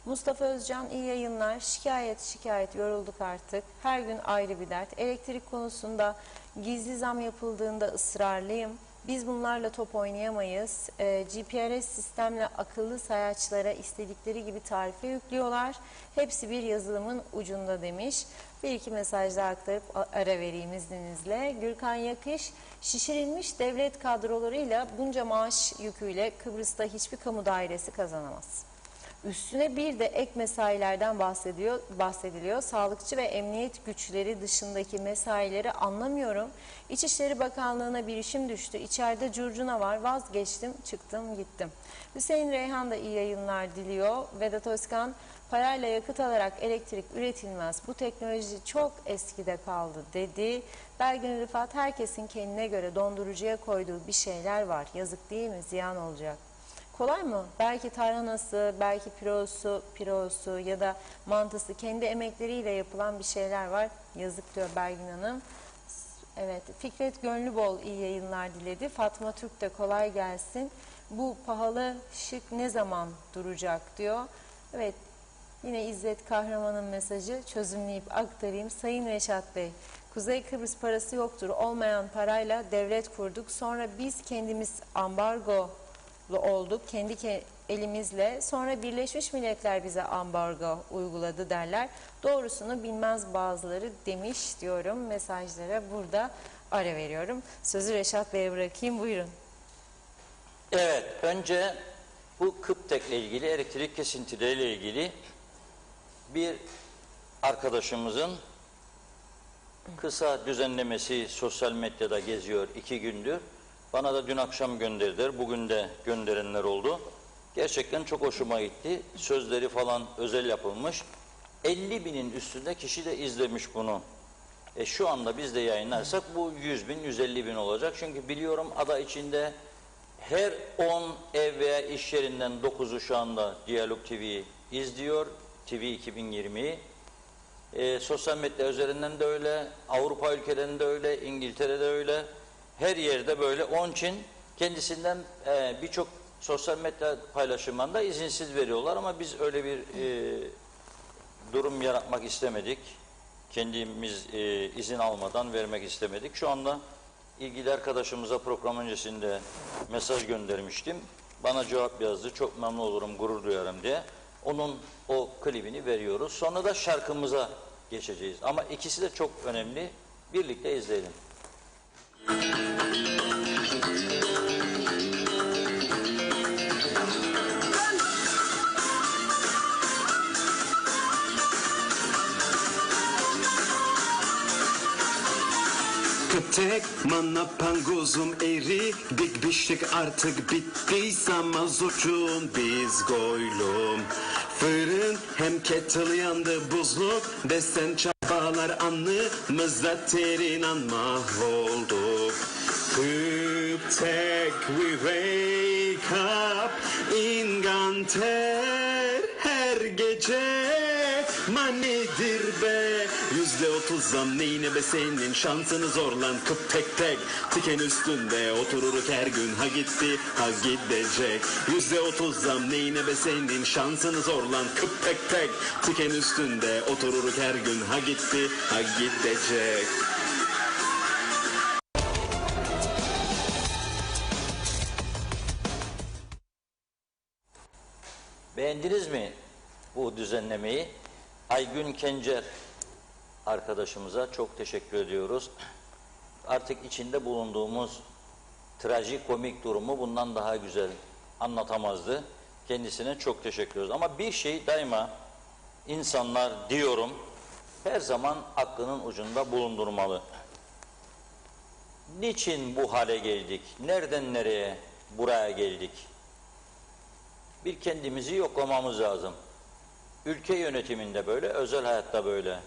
Speaker 1: Mustafa Özcan, iyi yayınlar. Şikayet yorulduk artık. Her gün ayrı bir dert. Elektrik konusunda gizli zam yapıldığında ısrarlıyım. Biz bunlarla top oynayamayız. GPRS sistemle akıllı sayaçlara istedikleri gibi tarife yüklüyorlar. Hepsi bir yazılımın ucunda demiş. Bir iki mesaj daha aktarıp ara vereyim izninizle. Gürkan Yakış, şişirilmiş devlet kadrolarıyla bunca maaş yüküyle Kıbrıs'ta hiçbir kamu dairesi kazanamaz. Üstüne bir de ek mesailerden bahsediliyor. Sağlıkçı ve emniyet güçleri dışındaki mesaileri anlamıyorum. İçişleri Bakanlığı'na bir işim düştü. İçeride curcuna var. Vazgeçtim, çıktım, gittim. Hüseyin Reyhan da iyi yayınlar diliyor. Vedat Özkan, parayla yakıt alarak elektrik üretilmez. Bu teknoloji çok eskide kaldı dedi. Belgin Rıfat, herkesin kendine göre dondurucuya koyduğu bir şeyler var. Yazık değil mi? Ziyan olacak. Kolay mı? Belki tarhanası, belki pirosu ya da mantısı, kendi emekleriyle yapılan bir şeyler var. Yazık diyor Belgin Hanım. Evet, Fikret Gönlübol iyi yayınlar diledi. Fatma Türk de kolay gelsin. Bu pahalı şık ne zaman duracak diyor. Evet, yine İzzet Kahraman'ın mesajı çözümleyip aktarayım. Sayın Reşat Bey, Kuzey Kıbrıs parası yoktur. Olmayan parayla devlet kurduk. Sonra biz kendimiz ambargo olduk kendi elimizle, sonra Birleşmiş Milletler bize ambargo uyguladı derler. Doğrusunu bilmez bazıları demiş diyorum. Mesajlara burada ara veriyorum. Sözü Reşat Bey'e bırakayım, buyurun.
Speaker 2: Evet, önce bu Kıptek ile ilgili, elektrik kesintileriyle ilgili bir arkadaşımızın kısa düzenlemesi sosyal medyada geziyor 2 gündür. Bana da dün akşam gönderdiler. Bugün de gönderenler oldu. Gerçekten çok hoşuma gitti. Sözleri falan özel yapılmış. 50 binin üstünde kişi de izlemiş bunu. Şu anda biz de yayınlarsak bu 100 bin, 150 bin olacak. Çünkü biliyorum ada içinde her 10 ev veya iş yerinden 9'u şu anda Diyalog TV'yi izliyor. TV 2020'yi. Sosyal medya üzerinden de öyle, Avrupa ülkelerinde öyle, İngiltere'de öyle. Her yerde böyle. Onun için kendisinden birçok sosyal medya paylaşımında izinsiz veriyorlar ama biz öyle bir durum yaratmak istemedik. Kendimiz izin almadan vermek istemedik. Şu anda ilgili arkadaşımıza program öncesinde mesaj göndermiştim. Bana cevap yazdı. Çok memnun olurum, gurur duyarım diye. Onun o klibini veriyoruz. Sonra da şarkımıza geçeceğiz. Ama ikisi de çok önemli. Birlikte izleyelim.
Speaker 4: Kötek mana pangozum eri dik biştik artık bitti samazocun biz goylum fırın hem kettle yandı buzluk desen çabalar anımızda terinan mahvolduk Kötek we wake up inganter her gece Manidir be %30 zam neyine be senin şansını zorlan kıp tek tek Tiken üstünde otururuk her gün ha gitti ha gidecek %30 zam neyine be senin şansını zorlan kıp tek tek Tiken üstünde otururuk her gün ha gitti ha gidecek
Speaker 2: Beğendiniz mi bu düzenlemeyi? Aygün Kencer arkadaşımıza çok teşekkür ediyoruz. Artık içinde bulunduğumuz trajikomik durumu bundan daha güzel anlatamazdı. Kendisine çok teşekkür ediyoruz. Ama bir şey daima insanlar diyorum her zaman aklının ucunda bulundurmalı. Niçin bu hale geldik? Nereden nereye buraya geldik? Bir kendimizi yoklamamız lazım. Ülke yönetiminde böyle, özel hayatta böyle.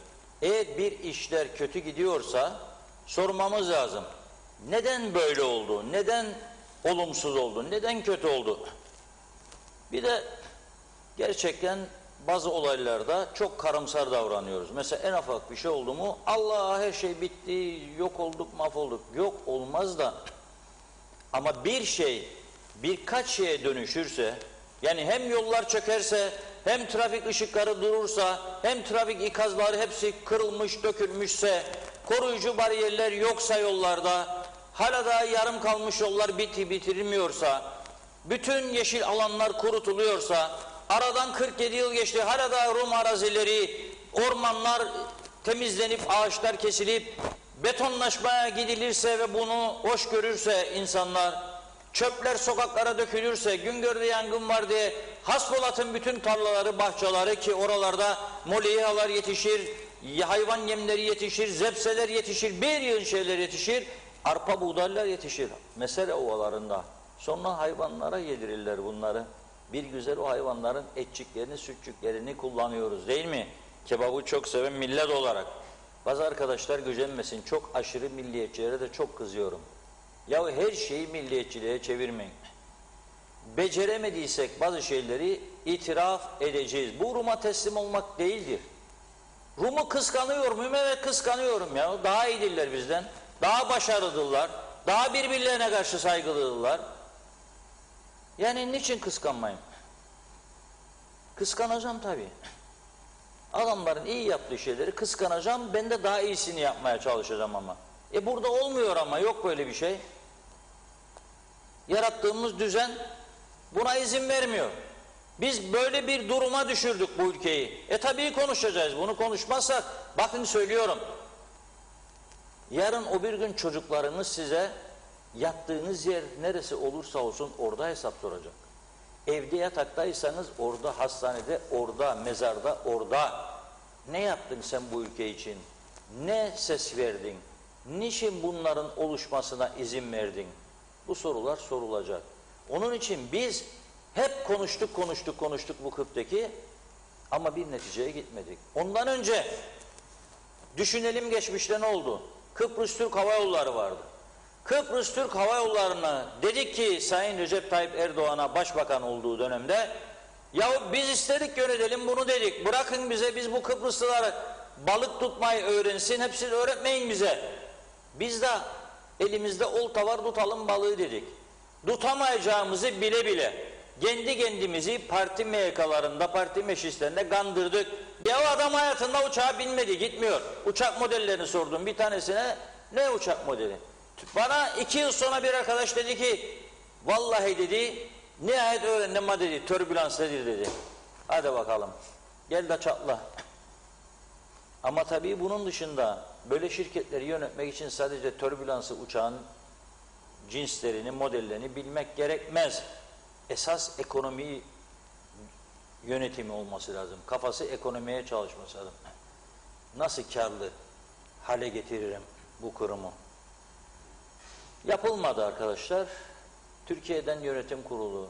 Speaker 2: Eğer bir işler kötü gidiyorsa sormamız lazım. Neden böyle oldu? Neden olumsuz oldu? Neden kötü oldu? Bir de gerçekten bazı olaylarda çok karamsar davranıyoruz. Mesela en ufak bir şey oldu mu Allah her şey bitti, yok olduk, mahvolduk. Yok olmaz da ama bir şey birkaç şeye dönüşürse yani hem yollar çökerse hem trafik ışıkları durursa hem trafik ikazları hepsi kırılmış dökülmüşse koruyucu bariyerler yoksa yollarda hala da yarım kalmış yollar bitirilmiyorsa bütün yeşil alanlar kurutuluyorsa aradan 47 yıl geçti hala da Rum arazileri ormanlar temizlenip ağaçlar kesilip betonlaşmaya gidilirse ve bunu hoş görürse insanlar çöpler sokaklara dökülürse, Güngör'de yangın var diye Haspolat'ın bütün tarlaları, bahçeleri ki oralarda molyehalar yetişir, hayvan yemleri yetişir, zepseler yetişir, bir yığın şeyler yetişir, arpa buğdaylar yetişir. Mesele ovalarında. Sonra hayvanlara yedirirler bunları. Bir güzel o hayvanların etçiklerini, sütçüklerini kullanıyoruz değil mi? Kebabı çok seven millet olarak. Bazı arkadaşlar gücenmesin, çok aşırı milliyetçilere de çok kızıyorum. Ya her şeyi milliyetçiliğe çevirmeyin. Beceremediysek bazı şeyleri itiraf edeceğiz. Bu Rum'a teslim olmak değildir. Rum'u kıskanıyor muyum? Evet kıskanıyorum ya. Daha iyidirler bizden. Daha başarılıdırlar. Daha birbirlerine karşı saygılıdırlar. Yani niçin kıskanmayayım? Kıskanacağım tabii. Adamların iyi yaptığı şeyleri kıskanacağım. Ben de daha iyisini yapmaya çalışacağım ama. Burada olmuyor ama yok böyle bir şey. Yarattığımız düzen buna izin vermiyor. Biz böyle bir duruma düşürdük bu ülkeyi. Tabii konuşacağız. Bunu konuşmazsak bakın söylüyorum. Yarın o bir gün çocuklarınız size yattığınız yer neresi olursa olsun orada hesap soracak. Evde yataktaysanız orada, hastanede orada, mezarda orada. Ne yaptın sen bu ülke için? Ne ses verdin? Niçin bunların oluşmasına izin verdin? Bu sorular sorulacak. Onun için biz hep konuştuk bu Kıbrıs'taki ama bir neticeye gitmedik. Ondan önce düşünelim geçmişte ne oldu? Kıbrıs Türk Hava Yolları vardı. Kıbrıs Türk Hava Yolları'na dedik ki Sayın Recep Tayyip Erdoğan'a başbakan olduğu dönemde ya biz istedik yönetelim bunu dedik. Bırakın bize biz bu Kıbrıslılar balık tutmayı öğrensin hepsini öğretmeyin bize. Biz de elimizde olta var tutalım balığı dedik. Tutamayacağımızı bile bile kendi kendimizi parti MYK'larında, parti meclislerinde kandırdık. Ya adam hayatında uçağa binmedi, gitmiyor. Uçak modellerini sordum bir tanesine. Ne uçak modeli? Bana 2 yıl sonra bir arkadaş dedi ki vallahi dedi nihayet öğrendim ha dedi, türbülans nedir dedi. Hadi bakalım gel de çatla. Ama tabii bunun dışında böyle şirketleri yönetmek için sadece türbülansı uçağın cinslerini, modellerini bilmek gerekmez. Esas ekonomi yönetimi olması lazım. Kafası ekonomiye çalışması lazım. Nasıl karlı hale getiririm bu kurumu? Yapılmadı arkadaşlar. Türkiye'den yönetim kurulu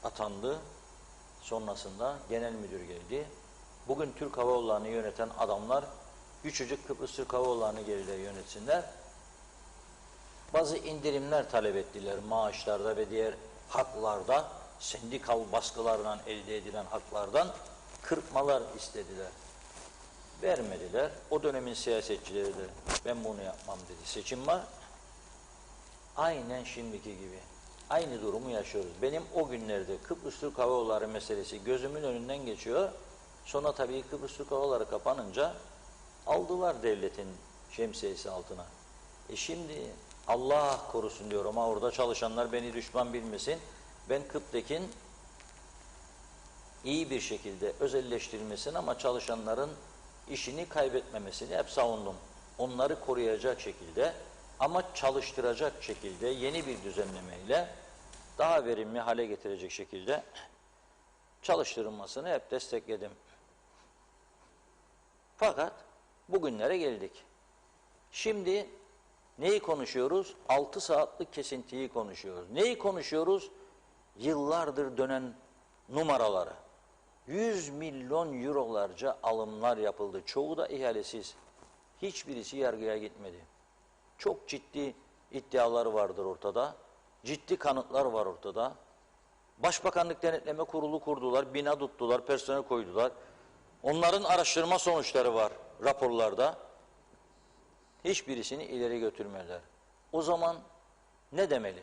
Speaker 2: atandı. Sonrasında genel müdür geldi. Bugün Türk Hava Yolları'nı yöneten adamlar küçücük Kıbrıs Türk Hava Yolları'nı geriye yönetsinler. Bazı indirimler talep ettiler maaşlarda ve diğer haklarda, sendikal baskılarla elde edilen haklardan kırpmalar istediler. Vermediler. O dönemin siyasetçileri de ben bunu yapmam dedi. Seçim var. Aynen şimdiki gibi. Aynı durumu yaşıyoruz. Benim o günlerde Kıbrıs Türk Hava Yolları meselesi gözümün önünden geçiyor. Sonra tabii Kıbrıs Türk Hava Yolları kapanınca aldılar devletin şemsiyesi altına. Şimdi Allah korusun diyorum ha, orada çalışanlar beni düşman bilmesin. Ben Kıptek'in iyi bir şekilde özelleştirilmesini ama çalışanların işini kaybetmemesini hep savundum. Onları koruyacak şekilde ama çalıştıracak şekilde yeni bir düzenlemeyle daha verimli hale getirecek şekilde çalıştırılmasını hep destekledim. Fakat bugünlere geldik. Şimdi neyi konuşuyoruz? 6 saatlik kesintiyi konuşuyoruz. Neyi konuşuyoruz? Yıllardır dönen numaraları. 100 milyon eurolarca alımlar yapıldı. Çoğu da ihalesiz. Hiçbirisi yargıya gitmedi. Çok ciddi iddialar vardır ortada. Ciddi kanıtlar var ortada. Başbakanlık Denetleme Kurulu kurdular, bina tuttular, personel koydular. Onların araştırma sonuçları var raporlarda. Hiçbirisini ileri götürmediler. O zaman ne demeli?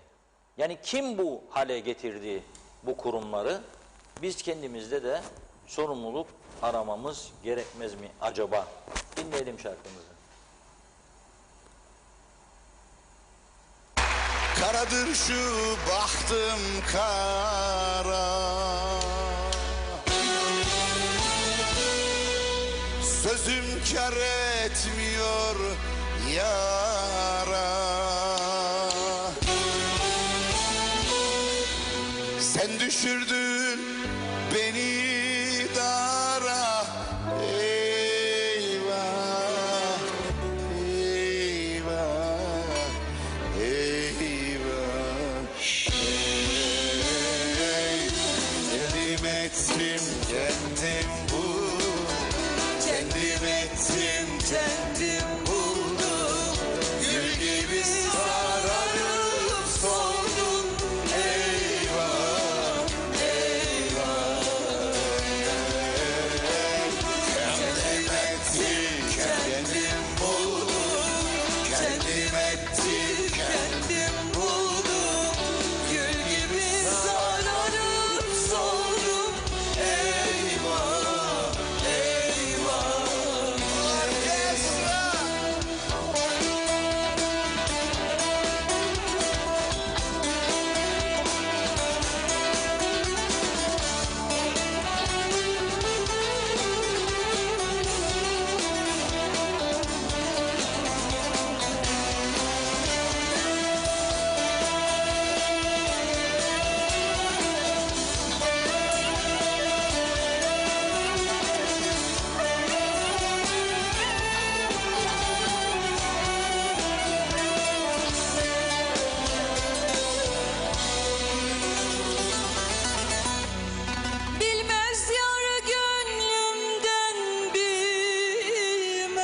Speaker 2: Yani kim bu hale getirdi bu kurumları? Biz kendimizde de sorumluluk aramamız gerekmez mi acaba? Dinleyelim şarkımızı.
Speaker 5: Karadır şu bahtım kara, sözüm kar etmiyor yara. Sen düşürdün beni dara, eyvah, eyvah, eyvah. Kendim ettim, kendim buldum. Kendim ettim, kendim buldum. Gül gibi sararıp soldum. Eyvah, eyvah. Kendim ettim, kendim buldum. Kendim ettim, kendim buldum. Gül gibi sararıp soldum. Eyvah, eyvah. Orkestra. Bilmez yar gönlümden bilmez.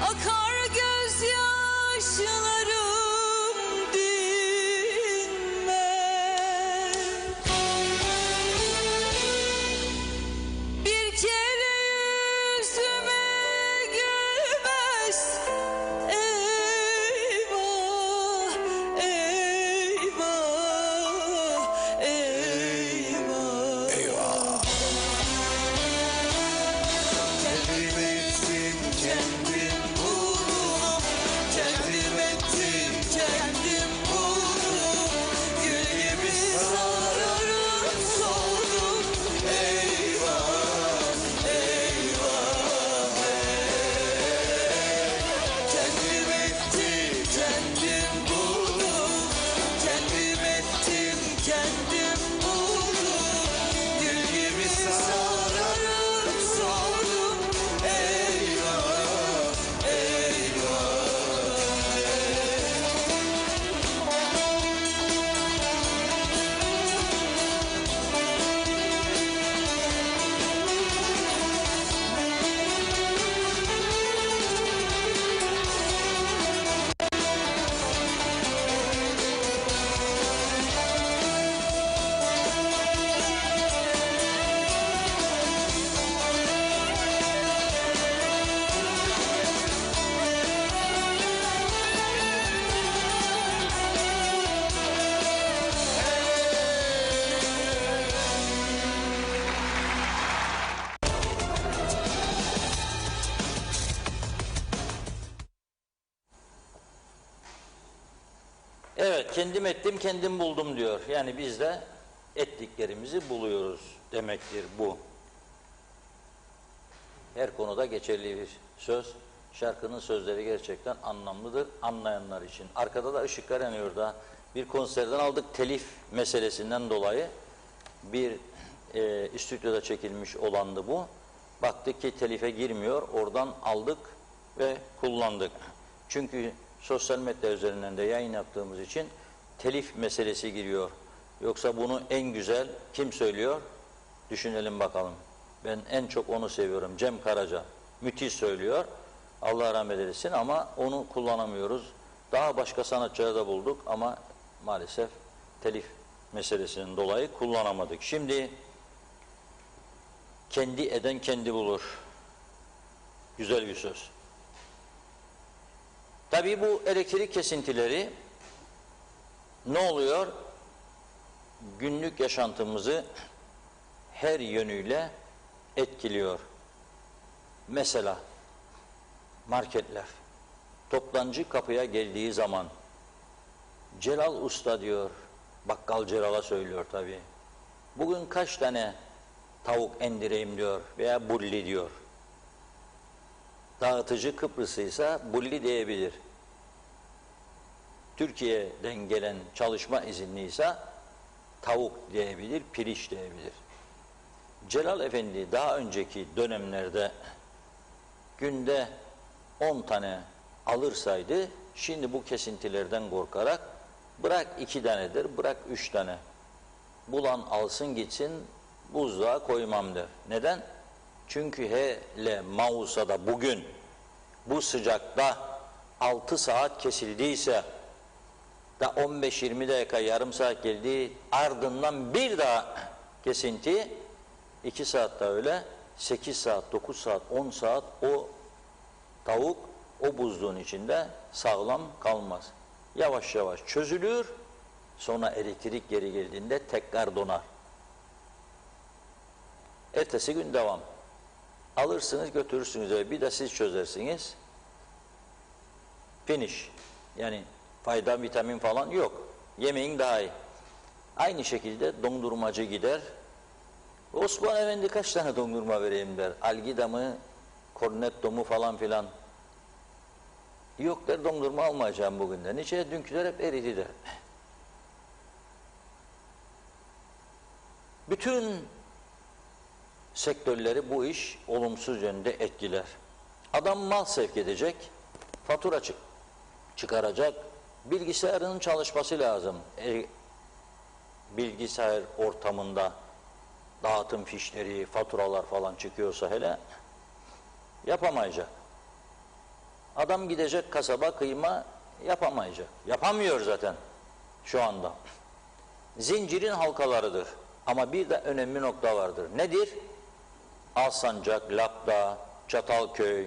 Speaker 5: Akar gözyaşlarım dinmez. Bir kere yüzüme gülmez. Eyvah, eyvah, eyvah. Eyvah. Kendim ettim, kendim buldum. Kendim ettim.
Speaker 2: Evet, kendim ettim, kendim buldum diyor. Yani biz de ettiklerimizi buluyoruz demektir bu. Her konuda geçerli bir söz. Şarkının sözleri gerçekten anlamlıdır anlayanlar için. Arkada da ışıklar yanıyor da. Bir konserden aldık telif meselesinden dolayı. Bir stüdyoda çekilmiş olandı bu. Baktık ki telife girmiyor. Oradan aldık ve kullandık. Çünkü sosyal medya üzerinden de yayın yaptığımız için telif meselesi giriyor. Yoksa bunu en güzel kim söylüyor? Düşünelim bakalım. Ben en çok onu seviyorum. Cem Karaca. Müthiş söylüyor. Allah rahmet eylesin ama onu kullanamıyoruz. Daha başka sanatçıları da bulduk ama maalesef telif meselesinin dolayı kullanamadık. Şimdi kendi eden kendi bulur. Güzel bir söz. Tabii bu elektrik kesintileri ne oluyor? Günlük yaşantımızı her yönüyle etkiliyor. Mesela marketler. Toptancı kapıya geldiği zaman Celal Usta diyor, bakkal Celal'a söylüyor tabii. Bugün kaç tane tavuk endireyim diyor veya bulli diyor. Dağıtıcı Kıbrıslıysa bulli diyebilir. Türkiye'den gelen çalışma izinliyse tavuk diyebilir, piriş diyebilir. Celal Efendi daha önceki dönemlerde günde 10 tane alırsaydı, şimdi bu kesintilerden korkarak bırak 2 tanedir, bırak 3 tane. Bulan alsın gitsin, buzluğa koymam der. Neden? Çünkü hele Mausa'da bugün bu sıcakta 6 saat kesildiyse da 15-20 dakika yarım saat geldi, ardından bir daha kesinti 2 saat daha öyle 8 saat, 9 saat, 10 saat o tavuk o buzluğun içinde sağlam kalmaz. Yavaş yavaş çözülür, sonra elektrik geri geldiğinde tekrar donar. Ertesi gün devam. Alırsınız götürürsünüz eve, bir de siz çözersiniz. Finish. Yani fayda, vitamin falan yok. Yemeğin daha iyi. Aynı şekilde dondurmacı gider. Osman Efendi kaç tane dondurma vereyim der. Algida mı, Cornetto mu falan filan. Yok der, dondurma almayacağım bugün der. Niçin? Dünküler hep eridi der. Bütün sektörleri bu iş olumsuz yönde etkiler. Adam mal sevk edecek, fatura çıkaracak, bilgisayarının çalışması lazım. Bilgisayar ortamında dağıtım fişleri, faturalar falan çıkıyorsa hele yapamayacak. Adam gidecek kasaba kıyma yapamayacak. Yapamıyor zaten şu anda. Zincirin halkalarıdır. Ama bir de önemli nokta vardır. Nedir? Alsancak, Lapda, Çatalköy,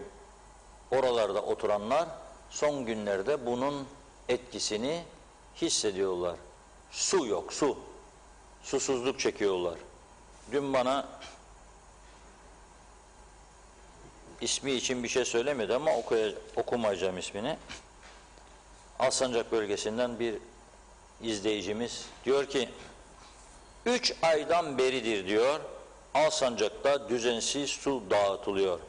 Speaker 2: oralarda oturanlar son günlerde bunun etkisini hissediyorlar. Su yok, su. Susuzluk çekiyorlar. Dün bana ismi için bir şey söylemedi ama okumayacağım ismini. Alsancak bölgesinden bir izleyicimiz diyor ki 3 aydan beridir diyor Alsancak'ta düzensiz su dağıtılıyor.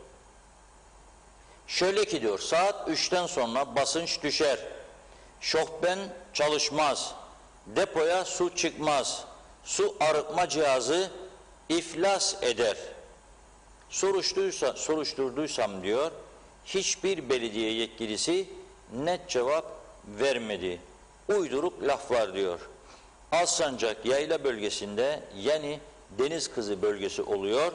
Speaker 2: Şöyle ki diyor saat 3'ten sonra basınç düşer. Şofben çalışmaz. Depoya su çıkmaz. Su arıtma cihazı iflas eder. Soruşturduysam diyor hiçbir belediye yetkilisi net cevap vermedi. Uyduruk laflar diyor. Alsancak yayla bölgesinde yani Deniz Kızı bölgesi oluyor.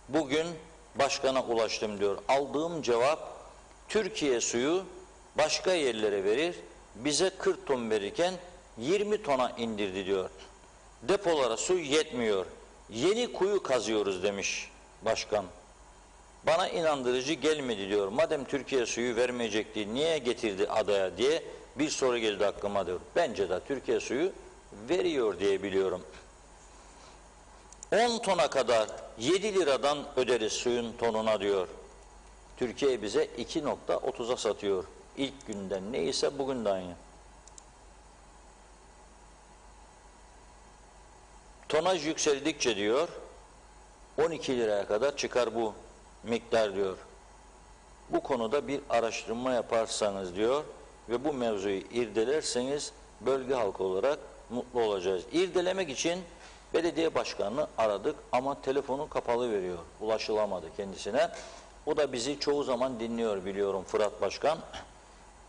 Speaker 2: Bugün başkana ulaştım diyor. Aldığım cevap Türkiye suyu başka yerlere verir. Bize 40 ton verirken 20 tona indirdi diyor. Depolara su yetmiyor. Yeni kuyu kazıyoruz demiş başkan. Bana inandırıcı gelmedi diyor. Madem Türkiye suyu vermeyecekti niye getirdi adaya diye bir soru geldi aklıma diyor. Bence de Türkiye suyu veriyor diye biliyorum. 10 tona kadar 7 liradan öderiz suyun tonuna diyor. Türkiye bize 2.30'a satıyor. İlk günden neyse bugün de aynı. tonaj yükseldikçe diyor 12 liraya kadar çıkar bu miktar diyor. Bu konuda bir araştırma yaparsanız diyor ve bu mevzuyu irdelerseniz bölge halkı olarak mutlu olacağız. İrdelemek için belediye başkanını aradık ama telefonu kapalı veriyor. Ulaşılamadı kendisine. O da bizi çoğu zaman dinliyor biliyorum Fırat Başkan.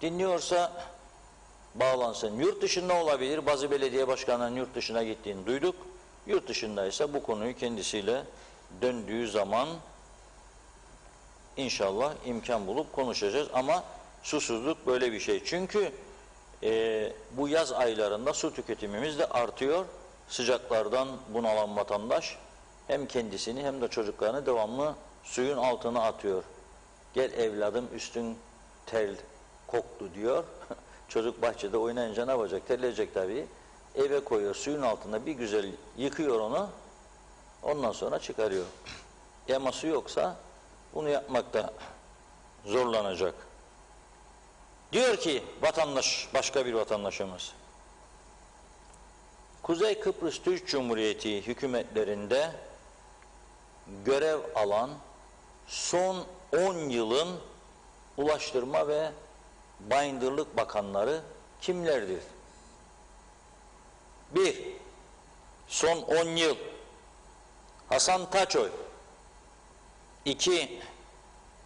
Speaker 2: Dinliyorsa bağlansın. Yurt dışında olabilir. Bazı belediye başkanlarının yurt dışına gittiğini duyduk. Yurt dışındaysa bu konuyu kendisiyle döndüğü zaman İnşallah imkan bulup konuşacağız ama susuzluk böyle bir şey. Çünkü bu yaz aylarında su tüketimimiz de artıyor. Sıcaklardan bunalan vatandaş hem kendisini hem de çocuklarını devamlı suyun altına atıyor. Gel evladım üstün tel koktu diyor. Çocuk bahçede oynayınca ne yapacak? Terleyecek tabii. Eve koyuyor suyun altında bir güzel yıkıyor onu. Ondan sonra çıkarıyor. Ama su yoksa bunu yapmakta zorlanacak. Diyor ki vatandaş, başka bir vatandaşımız. Kuzey Kıbrıs Türk Cumhuriyeti hükümetlerinde görev alan son 10 yılın Ulaştırma ve Bayındırlık Bakanları kimlerdir? 1. Son 10 yıl Hasan Taçoy. 2.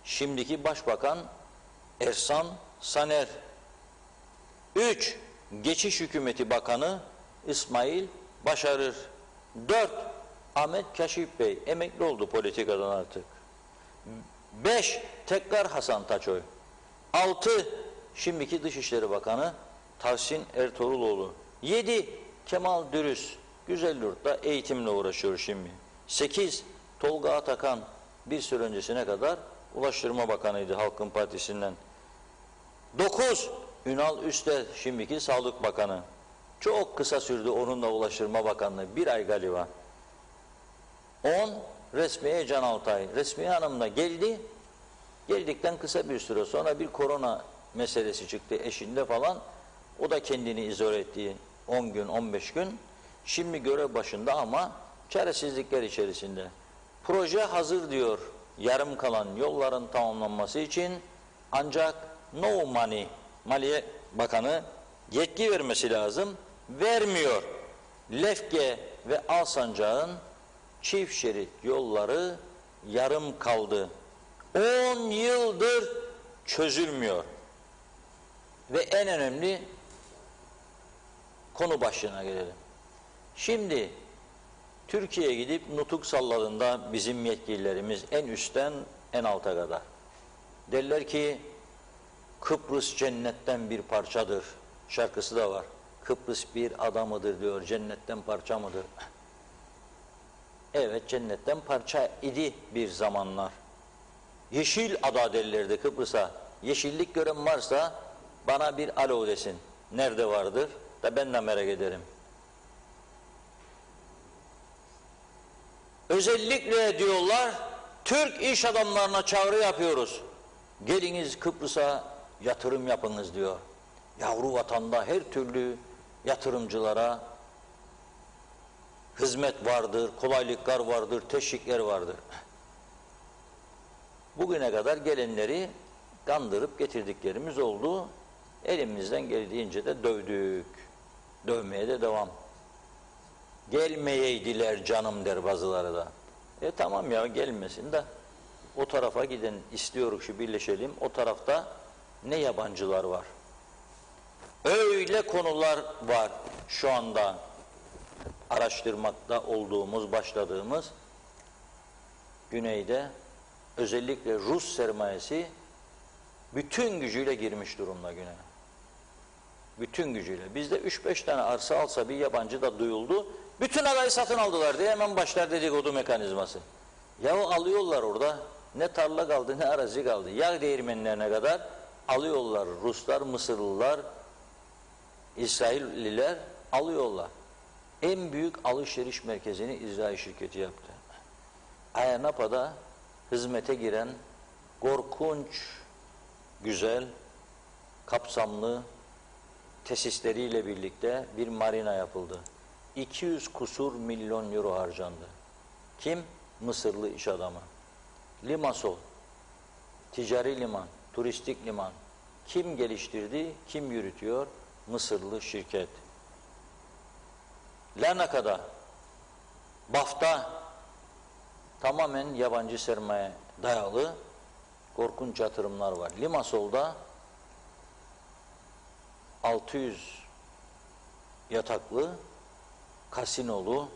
Speaker 2: Şimdiki Başbakan Ersan Saner. 3. Geçiş Hükümeti Bakanı İsmail Başarır. 4. Ahmet Kaşif Bey. Emekli oldu politikadan artık. 5. Tekrar Hasan Taçoy. 6. Şimdiki Dışişleri Bakanı Tahsin Ertuğruloğlu. 7. Kemal Dürüz. Güzelyurt'ta eğitimle uğraşıyor şimdi. 8. Tolga Atakan. Bir süre öncesine kadar Ulaştırma Bakanıydı Halkın Partisi'nden. 9. Ünal Üster, şimdiki Sağlık Bakanı. Çok kısa sürdü onun da Ulaştırma Bakanlığı. 1 ay galiba. 10. Resmiye Can Altay. Resmiye Hanım da geldi. Geldikten kısa bir süre sonra bir korona meselesi çıktı eşinde falan. O da kendini izole etti 10 gün, 15 gün. Şimdi görev başında ama çaresizlikler içerisinde. Proje hazır diyor yarım kalan yolların tamamlanması için ancak no money, Maliye Bakanı yetki vermesi lazım. Vermiyor. Lefke ve Alsancak'ın çift şerit yolları yarım kaldı. 10 yıldır çözülmüyor. Ve en önemli konu başlığına gelelim. Şimdi Türkiye'ye gidip nutuk salladığında bizim yetkililerimiz en üstten en alta kadar. Derler ki Kıbrıs cennetten bir parçadır. Şarkısı da var. Kıbrıs bir adamıdır diyor, cennetten parça mıdır? Evet, cennetten parça idi bir zamanlar. Yeşil ada derlerdi Kıbrıs'a. Yeşillik gören varsa bana bir alo desin. Nerede vardır? Da ben de merak ederim. Özellikle diyorlar, Türk iş adamlarına çağrı yapıyoruz. Geliniz Kıbrıs'a yatırım yapınız diyor. Yavru vatanda her türlü yatırımcılara hizmet vardır, kolaylıklar vardır, teşvikler vardır. Bugüne kadar gelenleri kandırıp getirdiklerimiz oldu. Elimizden geldiğince de dövdük. Dövmeye de devam. Gelmeyeydiler canım der bazıları da. Tamam ya gelmesin de o tarafa giden istiyoruz şu birleşelim. O tarafta ne yabancılar var. Öyle konular var şu anda araştırmakta olduğumuz, başladığımız güneyde özellikle Rus sermayesi bütün gücüyle girmiş durumda güneye. Bütün gücüyle. Bizde 3-5 tane arsa alsa bir yabancı da duyuldu. Bütün adayı satın aldılar diye hemen başlar dedikodu mekanizması. Yahu alıyorlar orada. Ne tarla kaldı ne arazi kaldı. Yağ değirmenlerine kadar alıyorlar. Ruslar, Mısırlılar, İsrailliler alıyorlar. En büyük alışveriş merkezini İsrail şirketi yaptı. Ayarnapa'da hizmete giren korkunç, güzel, kapsamlı tesisleriyle birlikte bir marina yapıldı. 200 kusur milyon euro harcandı. Kim? Mısırlı iş adamı. Limasol, ticari liman, turistik liman. Kim geliştirdi, kim yürütüyor? Mısırlı şirket. Larnaka'da, BAF'ta tamamen yabancı sermaye dayalı korkunç yatırımlar var. Limasol'da 600 yataklı, kasinolu,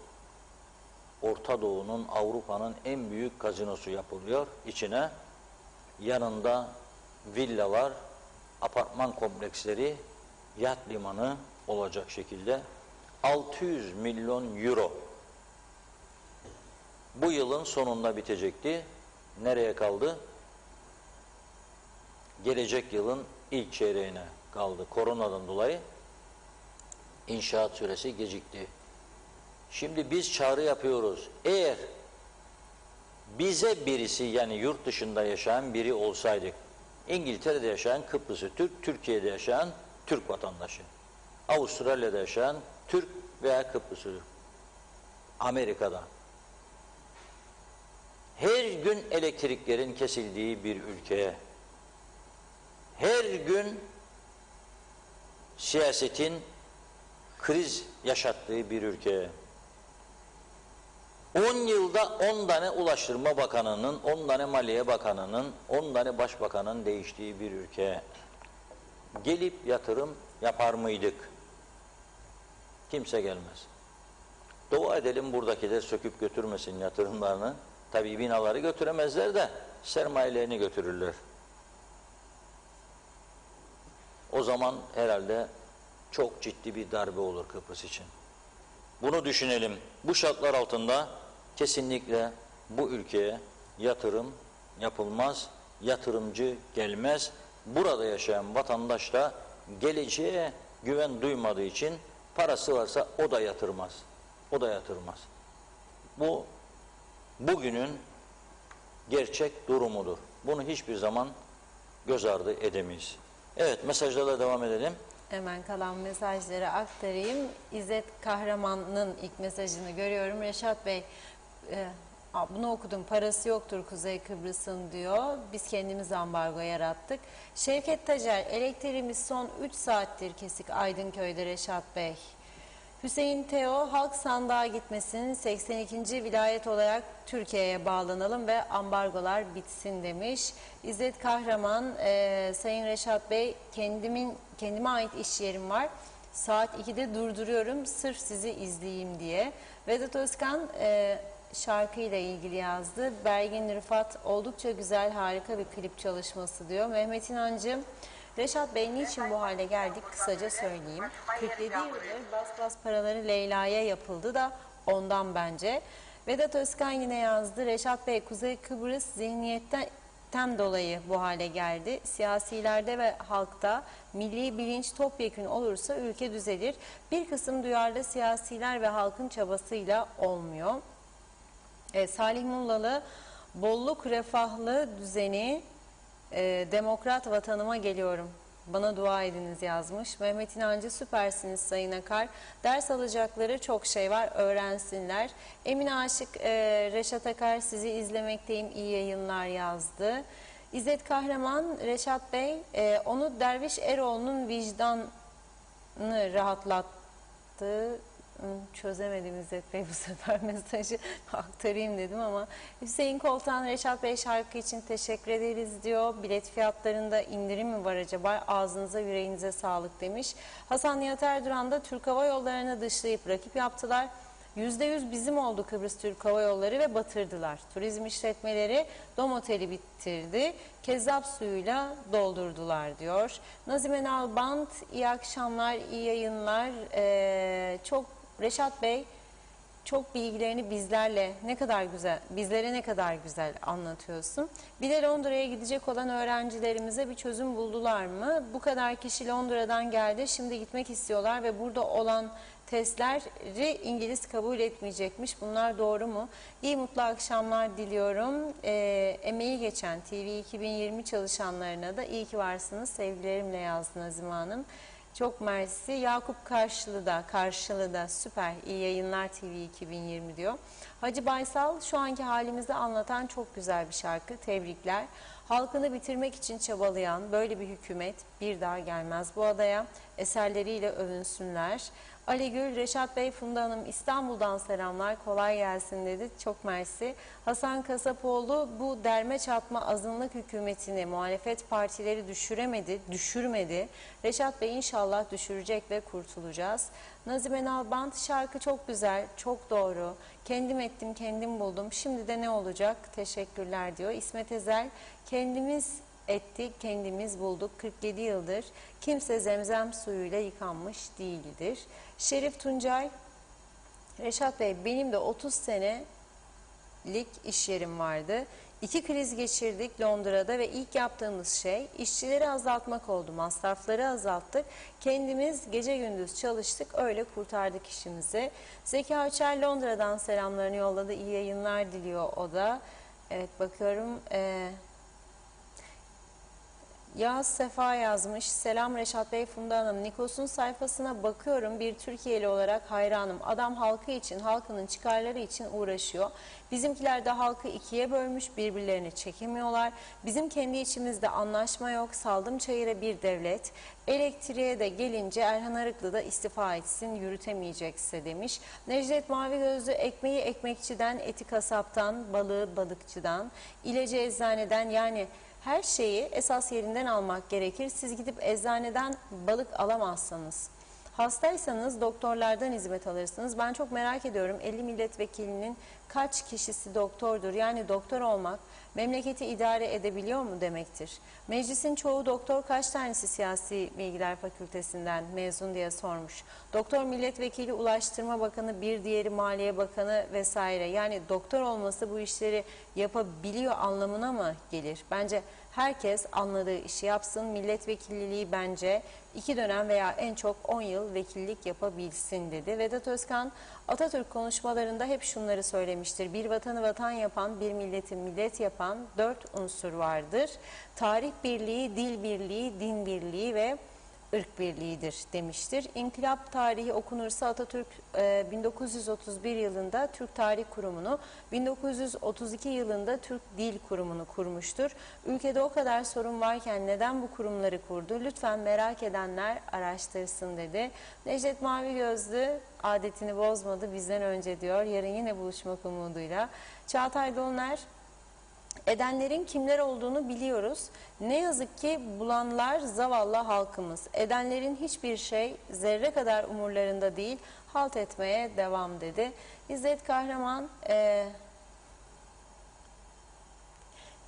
Speaker 2: Orta Doğu'nun, Avrupa'nın en büyük kazinosu yapılıyor. İçine yanında villalar, apartman kompleksleri, yat limanı olacak şekilde 600 milyon euro. Bu yılın sonunda bitecekti. Nereye kaldı? Gelecek yılın ilk çeyreğine kaldı. Koronadan dolayı inşaat süresi gecikti. Şimdi biz çağrı yapıyoruz. Eğer bize birisi, yani yurt dışında yaşayan biri olsaydık, İngiltere'de yaşayan Kıbrıslı Türk, Türkiye'de yaşayan Türk vatandaşı, Avustralya'da yaşayan Türk veya Kıbrıslı Türk, Amerika'da, her gün elektriklerin kesildiği bir ülkeye, her gün siyasetin kriz yaşattığı bir ülkeye, 10 yılda 10 tane Ulaştırma Bakanı'nın, 10 tane Maliye Bakanı'nın, 10 tane Başbakan'ın değiştiği bir ülkeye gelip yatırım yapar mıydık? Kimse gelmez. Dua edelim buradakiler söküp götürmesin yatırımlarını. Tabii binaları götüremezler de sermayelerini götürürler. O zaman herhalde çok ciddi bir darbe olur Kıbrıs için. Bunu düşünelim. Bu şartlar altında kesinlikle bu ülkeye yatırım yapılmaz, yatırımcı gelmez. Burada yaşayan vatandaş da geleceğe güven duymadığı için parası varsa o da yatırmaz. O da yatırmaz. Bu bugünün gerçek durumudur. Bunu hiçbir zaman göz ardı edemeyiz. Evet, mesajlarla devam edelim.
Speaker 1: Hemen kalan mesajları aktarayım. İzzet Kahraman'ın ilk mesajını görüyorum. Reşat Bey, bunu okudum. Parası yoktur Kuzey Kıbrıs'ın diyor. Biz kendimiz ambargo yarattık. Şevket Tacer, elektriğimiz son 3 saattir kesik Aydınköy'de Reşat Bey. Hüseyin Teo, halk sandığa gitmesin, 82. vilayet olarak Türkiye'ye bağlanalım ve ambargolar bitsin demiş. İzzet Kahraman, Sayın Reşat Bey, kendime ait iş yerim var. Saat 2'de durduruyorum sırf sizi izleyeyim diye. Vedat Özkan şarkıyla ilgili yazdı. Bergin Rıfat, oldukça güzel, harika bir klip çalışması diyor. Mehmet İnancı, Reşat Bey niçin bu hale geldik kısaca söyleyeyim. 47 yıldır bas bas paraları Leyla'ya yapıldı da ondan bence. Vedat Özkan yine yazdı. Reşat Bey, Kuzey Kıbrıs zihniyetten dolayı bu hale geldi. Siyasilerde ve halkta milli bilinç topyekün olursa ülke düzelir. Bir kısım duyarlı siyasiler ve halkın çabasıyla olmuyor. Salih Mullalı, bolluk refahlı düzeni, demokrat vatanıma geliyorum. Bana dua ediniz yazmış. Mehmet İnancı, süpersiniz Sayın Akar. Ders alacakları çok şey var, öğrensinler. Emine Aşık, Reşat Akar sizi izlemekteyim, iyi yayınlar yazdı. İzzet Kahraman, Reşat Bey, onu Derviş Eroğlu'nun vicdanını rahatlattı. Çözemedim İzzet Bey bu sefer, mesajı aktarayım dedim ama. Hüseyin Koltan, Reşat Bey şarkı için teşekkür ederiz diyor. Bilet fiyatlarında indirim mi var acaba? Ağzınıza yüreğinize sağlık demiş. Hasan Nihat Erduran da Türk Hava Yolları'nı dışlayıp rakip yaptılar. %100 bizim oldu Kıbrıs Türk Hava Yolları ve batırdılar. Turizm işletmeleri Dom Oteli bitirdi. Kezzap suyuyla doldurdular diyor. Nazime Nalbant, iyi akşamlar, iyi yayınlar. Reşat Bey, çok bilgilerini bizlere ne kadar güzel anlatıyorsun. Bir de Londra'ya gidecek olan öğrencilerimize bir çözüm buldular mı? Bu kadar kişi Londra'dan geldi, şimdi gitmek istiyorlar ve burada olan testleri İngiliz kabul etmeyecekmiş. Bunlar doğru mu? İyi mutlu akşamlar diliyorum. Emeği geçen TV 2020 çalışanlarına da iyi ki varsınız sevgilerimle yazdı Nazime Hanım. Çok mersi. Yakup Karşılı'da süper. İyi yayınlar TV 2020 diyor. Hacı Baysal şu anki halimizi anlatan çok güzel bir şarkı. Tebrikler. Halkını bitirmek için çabalayan böyle bir hükümet bir daha gelmez bu adaya. Eserleriyle övünsünler. Ali Gül, Reşat Bey, Funda Hanım İstanbul'dan selamlar, kolay gelsin dedi. Çok mersi. Hasan Kasapoğlu, bu derme çatma azınlık hükümetini muhalefet partileri düşürmedi. Reşat Bey inşallah düşürecek ve kurtulacağız. Nazime Nalbant, şarkı çok güzel, çok doğru. Kendim ettim, kendim buldum. Şimdi de ne olacak? Teşekkürler diyor. İsmet Ezel, kendimiz ettik, kendimiz bulduk. 47 yıldır kimse zemzem suyuyla yıkanmış değildir. Şerif Tuncay, Reşat Bey benim de 30 senelik iş yerim vardı. 2 kriz geçirdik Londra'da ve ilk yaptığımız şey işçileri azaltmak oldu. Masrafları azalttık. Kendimiz gece gündüz çalıştık. Öyle kurtardık işimizi. Zeki Açer Londra'dan selamlarını yolladı. İyi yayınlar diliyor o da. Evet bakıyorum. Yağız Sefa yazmış. Selam Reşat Bey, Funda Hanım. Nikos'un sayfasına bakıyorum. Bir Türkiye'li olarak hayranım. Adam halkı için, halkının çıkarları için uğraşıyor. Bizimkiler de halkı ikiye bölmüş, birbirlerini çekemiyorlar. Bizim kendi içimizde anlaşma yok. Saldım çayıra bir devlet. Elektriğe de gelince Erhan Arıklı da istifa etsin, yürütemeyecekse demiş. Necdet Mavi Gözlü, ekmeği ekmekçiden, eti kasaptan, balığı balıkçıdan, ilacı eczaneden, yani her şeyi esas yerinden almak gerekir. Siz gidip eczaneden balık alamazsanız, hastaysanız doktorlardan hizmet alırsınız. Ben çok merak ediyorum, 50 milletvekilinin kaç kişisi doktordur? Yani doktor olmak memleketi idare edebiliyor mu demektir? Meclisin çoğu doktor, kaç tanesi siyasi bilgiler fakültesinden mezun diye sormuş. Doktor milletvekili, Ulaştırma Bakanı, bir diğeri Maliye Bakanı vesaire. Yani doktor olması bu işleri yapabiliyor anlamına mı gelir? Bence herkes anladığı işi yapsın. Milletvekilliği bence 2 dönem veya en çok 10 yıl vekillik yapabilsin dedi. Vedat Özkan, Atatürk konuşmalarında hep şunları söylemiştir. Bir vatanı vatan yapan, bir milleti millet yapan 4 unsur vardır. Tarih birliği, dil birliği, din birliği ve ırk birliğidir demiştir. İnkılap tarihi okunursa Atatürk 1931 yılında Türk Tarih Kurumu'nu, 1932 yılında Türk Dil Kurumu'nu kurmuştur. Ülkede o kadar sorun varken neden bu kurumları kurdu? Lütfen merak edenler araştırsın dedi. Necdet Mavi Gözlü adetini bozmadı bizden önce diyor. Yarın yine buluşmak umuduyla. Çağatay Dolner, edenlerin kimler olduğunu biliyoruz. Ne yazık ki bulanlar zavallı halkımız. Edenlerin hiçbir şey zerre kadar umurlarında değil. Halt etmeye devam dedi. İzzet Kahraman,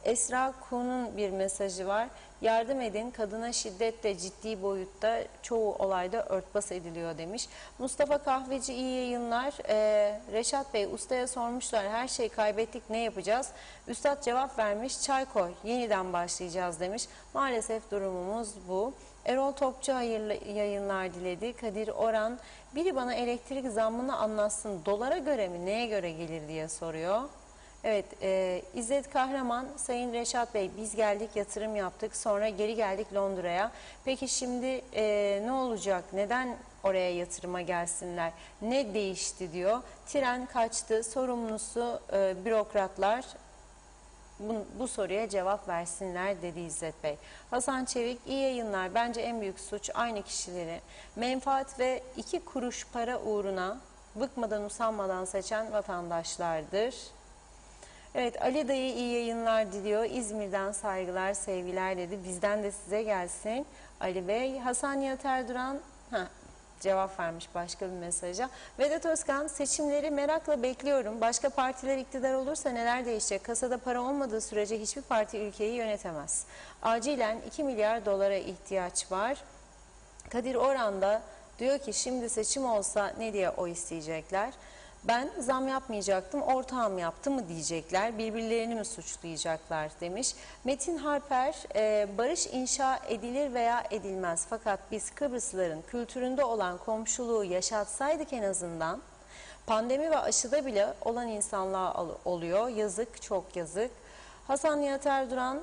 Speaker 1: Esra Ku'nun bir mesajı var. Yardım edin, kadına şiddet de ciddi boyutta, çoğu olayda örtbas ediliyor demiş. Mustafa Kahveci, iyi yayınlar. Reşat Bey, ustaya sormuşlar, her şeyi kaybettik, ne yapacağız? Üstad cevap vermiş, çay koy, yeniden başlayacağız demiş. Maalesef durumumuz bu. Erol Topçu hayırlı yayınlar diledi. Kadir Oran, biri bana elektrik zammını anlatsın, dolara göre mi, neye göre gelir diye soruyor. Evet, İzzet Kahraman, Sayın Reşat Bey, biz geldik, yatırım yaptık, sonra geri geldik Londra'ya. Peki şimdi ne olacak, neden oraya yatırıma gelsinler, ne değişti diyor. Tren kaçtı, sorumlusu bürokratlar, bu soruya cevap versinler dedi İzzet Bey. Hasan Çevik, iyi yayınlar, bence en büyük suç aynı kişileri menfaat ve 2 kuruş para uğruna bıkmadan usanmadan seçen vatandaşlardır. Evet, Ali Dayı iyi yayınlar diliyor. İzmir'den saygılar, sevgiler dedi. Bizden de size gelsin Ali Bey. Hasan Nihat Erduran cevap vermiş başka bir mesaja. Vedat Özkan, seçimleri merakla bekliyorum. Başka partiler iktidar olursa neler değişecek? Kasada para olmadığı sürece hiçbir parti ülkeyi yönetemez. Acilen 2 milyar dolara ihtiyaç var. Kadir Oran da diyor ki şimdi seçim olsa ne diye oy isteyecekler? Ben zam yapmayacaktım, ortağım yaptı mı diyecekler, birbirlerini mi suçlayacaklar demiş. Metin Harper, barış inşa edilir veya edilmez. Fakat biz Kıbrıslıların kültüründe olan komşuluğu yaşatsaydık en azından, pandemi ve aşıda bile olan insanlığa oluyor. Yazık, çok yazık. Hasan Nihat Erduran,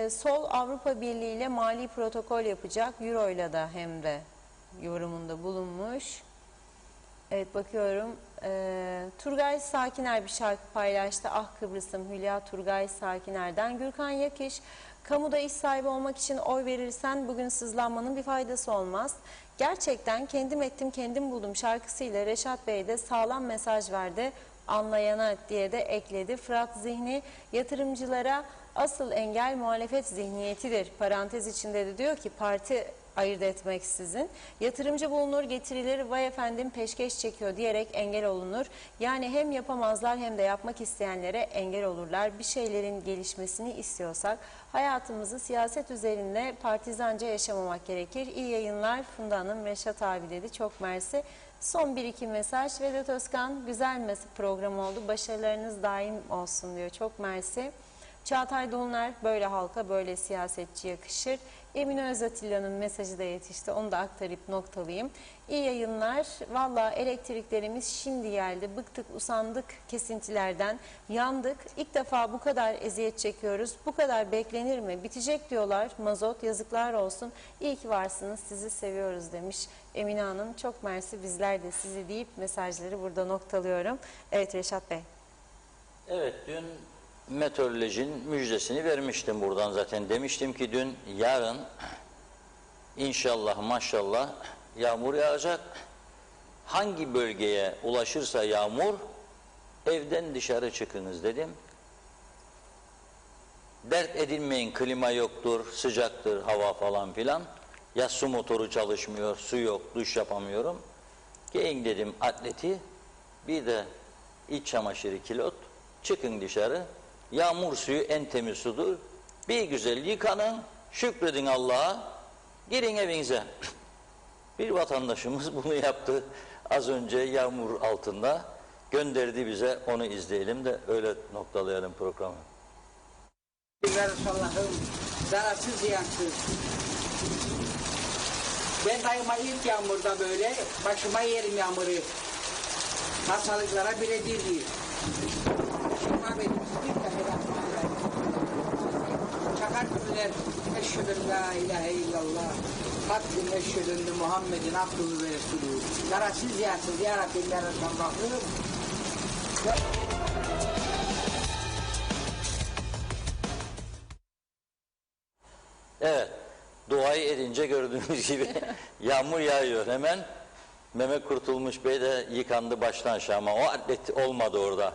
Speaker 1: Sol Avrupa Birliği ile mali protokol yapacak, Euro ile de hem de yorumunda bulunmuş. Evet, bakıyorum. Turgay Sakiner bir şarkı paylaştı. Ah Kıbrıs'ım, Hülya Turgay Sakiner'den. Gürkan Yakış, kamuda iş sahibi olmak için oy verirsen bugün sızlanmanın bir faydası olmaz. Gerçekten kendim ettim kendim buldum şarkısıyla Reşat Bey de sağlam mesaj verdi. Anlayana diye de ekledi. Fırat Zihni, yatırımcılara asıl engel muhalefet zihniyetidir. Parantez içinde de diyor ki parti ayırt etmeksizin yatırımcı bulunur, getirilir, vay efendim peşkeş çekiyor diyerek engel olunur. Yani hem yapamazlar hem de yapmak isteyenlere engel olurlar. Bir şeylerin gelişmesini istiyorsak hayatımızı siyaset üzerinde partizanca yaşamamak gerekir. İyi yayınlar Funda Hanım, Reşat abi dedi. Çok mersi. Son bir iki mesaj. Vedat Özkan, güzel program oldu. Başarılarınız daim olsun diyor. Çok mersi. Çağatay Dolunay, böyle halka böyle siyasetçi yakışır. Emine Özatilla'nın mesajı da yetişti. Onu da aktarıp noktalayayım. İyi yayınlar. Valla elektriklerimiz şimdi geldi. Bıktık, usandık kesintilerden. Yandık. İlk defa bu kadar eziyet çekiyoruz. Bu kadar beklenir mi? Bitecek diyorlar. Mazot, yazıklar olsun. İyi ki varsınız. Sizi seviyoruz demiş Emine Hanım. Çok mersi, bizler de sizi deyip mesajları burada noktalıyorum. Evet Reşat Bey.
Speaker 2: Evet, dün meteorolojinin müjdesini vermiştim buradan zaten. Demiştim ki dün yarın inşallah maşallah yağmur yağacak. Hangi bölgeye ulaşırsa yağmur evden dışarı çıkınız dedim. Dert edinmeyin, klima yoktur, sıcaktır hava falan filan. Ya su motoru çalışmıyor, su yok, duş yapamıyorum. Giyin dedim atleti, bir de iç çamaşırı kilot, çıkın dışarı. Yağmur suyu en temiz sudur. Bir güzel yıkanın, şükredin Allah'a, girin evinize. Bir vatandaşımız bunu yaptı. Az önce yağmur altında gönderdi bize, onu izleyelim de öyle noktalayalım programı.
Speaker 6: Allah'ım, zararsız ziyansız. Ben daima ilk yağmurda böyle başıma yerim yağmuru. Hastalıklara birebirdir. Şifa verir. Çakar günler eşhedü la ilahe illallah. Hakkın eşhedü Muhammedin abdühü ve resulü. Zararsız ziyansız ya Rabbim ya Resulallah'ım.
Speaker 2: Evet, duayı edince gördüğünüz gibi yağmur yağıyor hemen. Mehmet Kurtulmuş Bey de yıkandı baştan aşağı ama o atlet olmadı orada.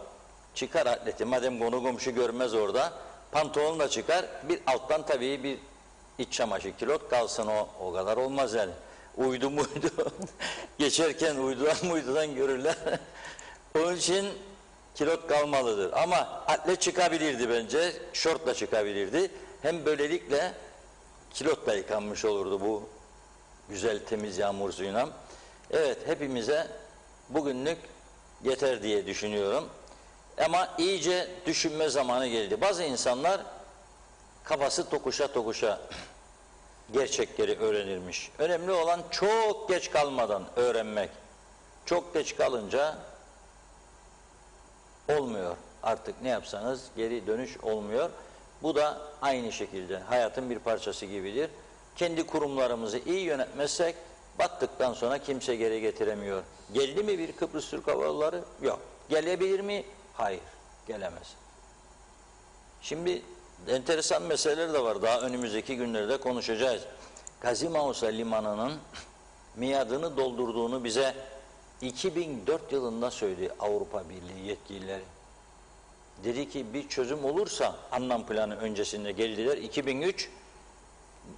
Speaker 2: Çıkar atleti, madem konu komşu görmez orada, pantolonu da çıkar, bir alttan tabii bir iç çamaşır kilot kalsın, o kadar olmaz yani. Uydu muydu, geçerken uydudan görürler. Onun için kilot kalmalıdır ama atlet çıkabilirdi bence, şortla çıkabilirdi. Hem böylelikle kilotla yıkanmış olurdu bu güzel temiz yağmur suyuna. Evet, hepimize bugünlük yeter diye düşünüyorum. Ama iyice düşünme zamanı geldi. Bazı insanlar kafası tokuşa gerçekleri öğrenirmiş. Önemli olan çok geç kalmadan öğrenmek. Çok geç kalınca olmuyor. Artık ne yapsanız geri dönüş olmuyor. Bu da aynı şekilde hayatın bir parçası gibidir. Kendi kurumlarımızı iyi yönetmezsek battıktan sonra kimse geri getiremiyor. Geldi mi bir Kıbrıs Türk Hava Yolları? Yok. Gelebilir mi? Hayır. Gelemez. Şimdi enteresan meseleler de var. Daha önümüzdeki günlerde konuşacağız. Gazi Mausa Limanı'nın miadını doldurduğunu bize 2004 yılında söyledi Avrupa Birliği yetkilileri. Dedi ki bir çözüm olursa, anlam planı öncesinde geldiler. 2003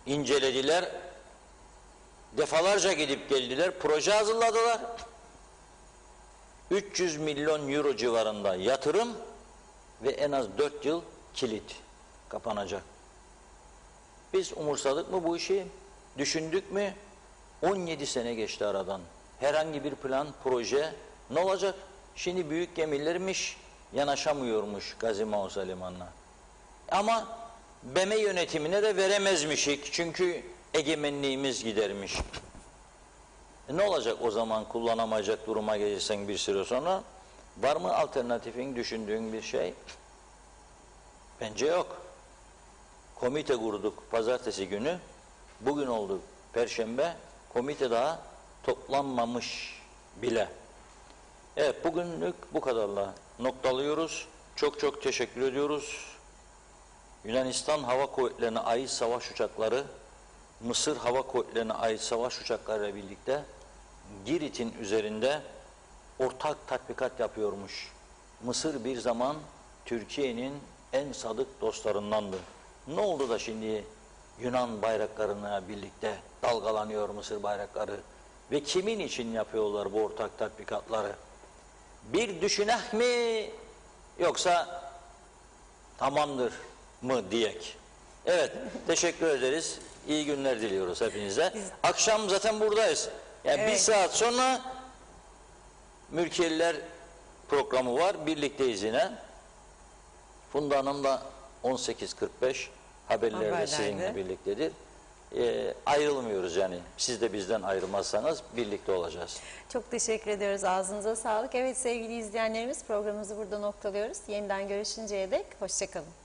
Speaker 2: incelediler. Defalarca gidip geldiler. Proje hazırladılar. 300 milyon euro civarında yatırım ve en az 4 yıl kilit kapanacak. Biz umursadık mı bu işi? Düşündük mü? 17 sene geçti aradan. Herhangi bir plan, proje ne olacak? Şimdi büyük gemilermiş, yanaşamıyormuş Gazi Mausa Limanı'na. Ama BM yönetimine de veremezmişik. Çünkü egemenliğimiz gidermiş. Ne olacak o zaman kullanamayacak duruma gelirsen bir süre sonra? Var mı alternatifin, düşündüğün bir şey? Bence yok. Komite kurduk pazartesi günü. Bugün oldu Perşembe. Komite daha toplanmamış bile. Evet, bugünlük bu kadarla noktalıyoruz. Çok çok teşekkür ediyoruz. Yunanistan Hava Kuvvetleri'ne ait savaş uçakları, Mısır Hava Kuvvetleri'ne ait savaş uçaklarıyla birlikte Girit'in üzerinde ortak tatbikat yapıyormuş. Mısır bir zaman Türkiye'nin en sadık dostlarındandı. Ne oldu da şimdi Yunan bayraklarına birlikte dalgalanıyor Mısır bayrakları? Ve kimin için yapıyorlar bu ortak tatbikatları? Bir düşüneh mi yoksa tamamdır mı diyek? Evet, teşekkür ederiz. İyi günler diliyoruz hepinize. Akşam zaten buradayız. Yani
Speaker 1: Evet.
Speaker 2: bir saat sonra Mülkiyeliler programı var. Birlikteyiz yine. Funda Hanım da 18.45 haberlerde
Speaker 1: Haberlerde.
Speaker 2: sizinle birliktedir. Ayrılmıyoruz yani. Siz de bizden ayrılmazsanız birlikte olacağız.
Speaker 1: Çok teşekkür ediyoruz. Ağzınıza sağlık. Evet sevgili izleyenlerimiz, programımızı burada noktalıyoruz. Yeniden görüşünceye dek hoşçakalın.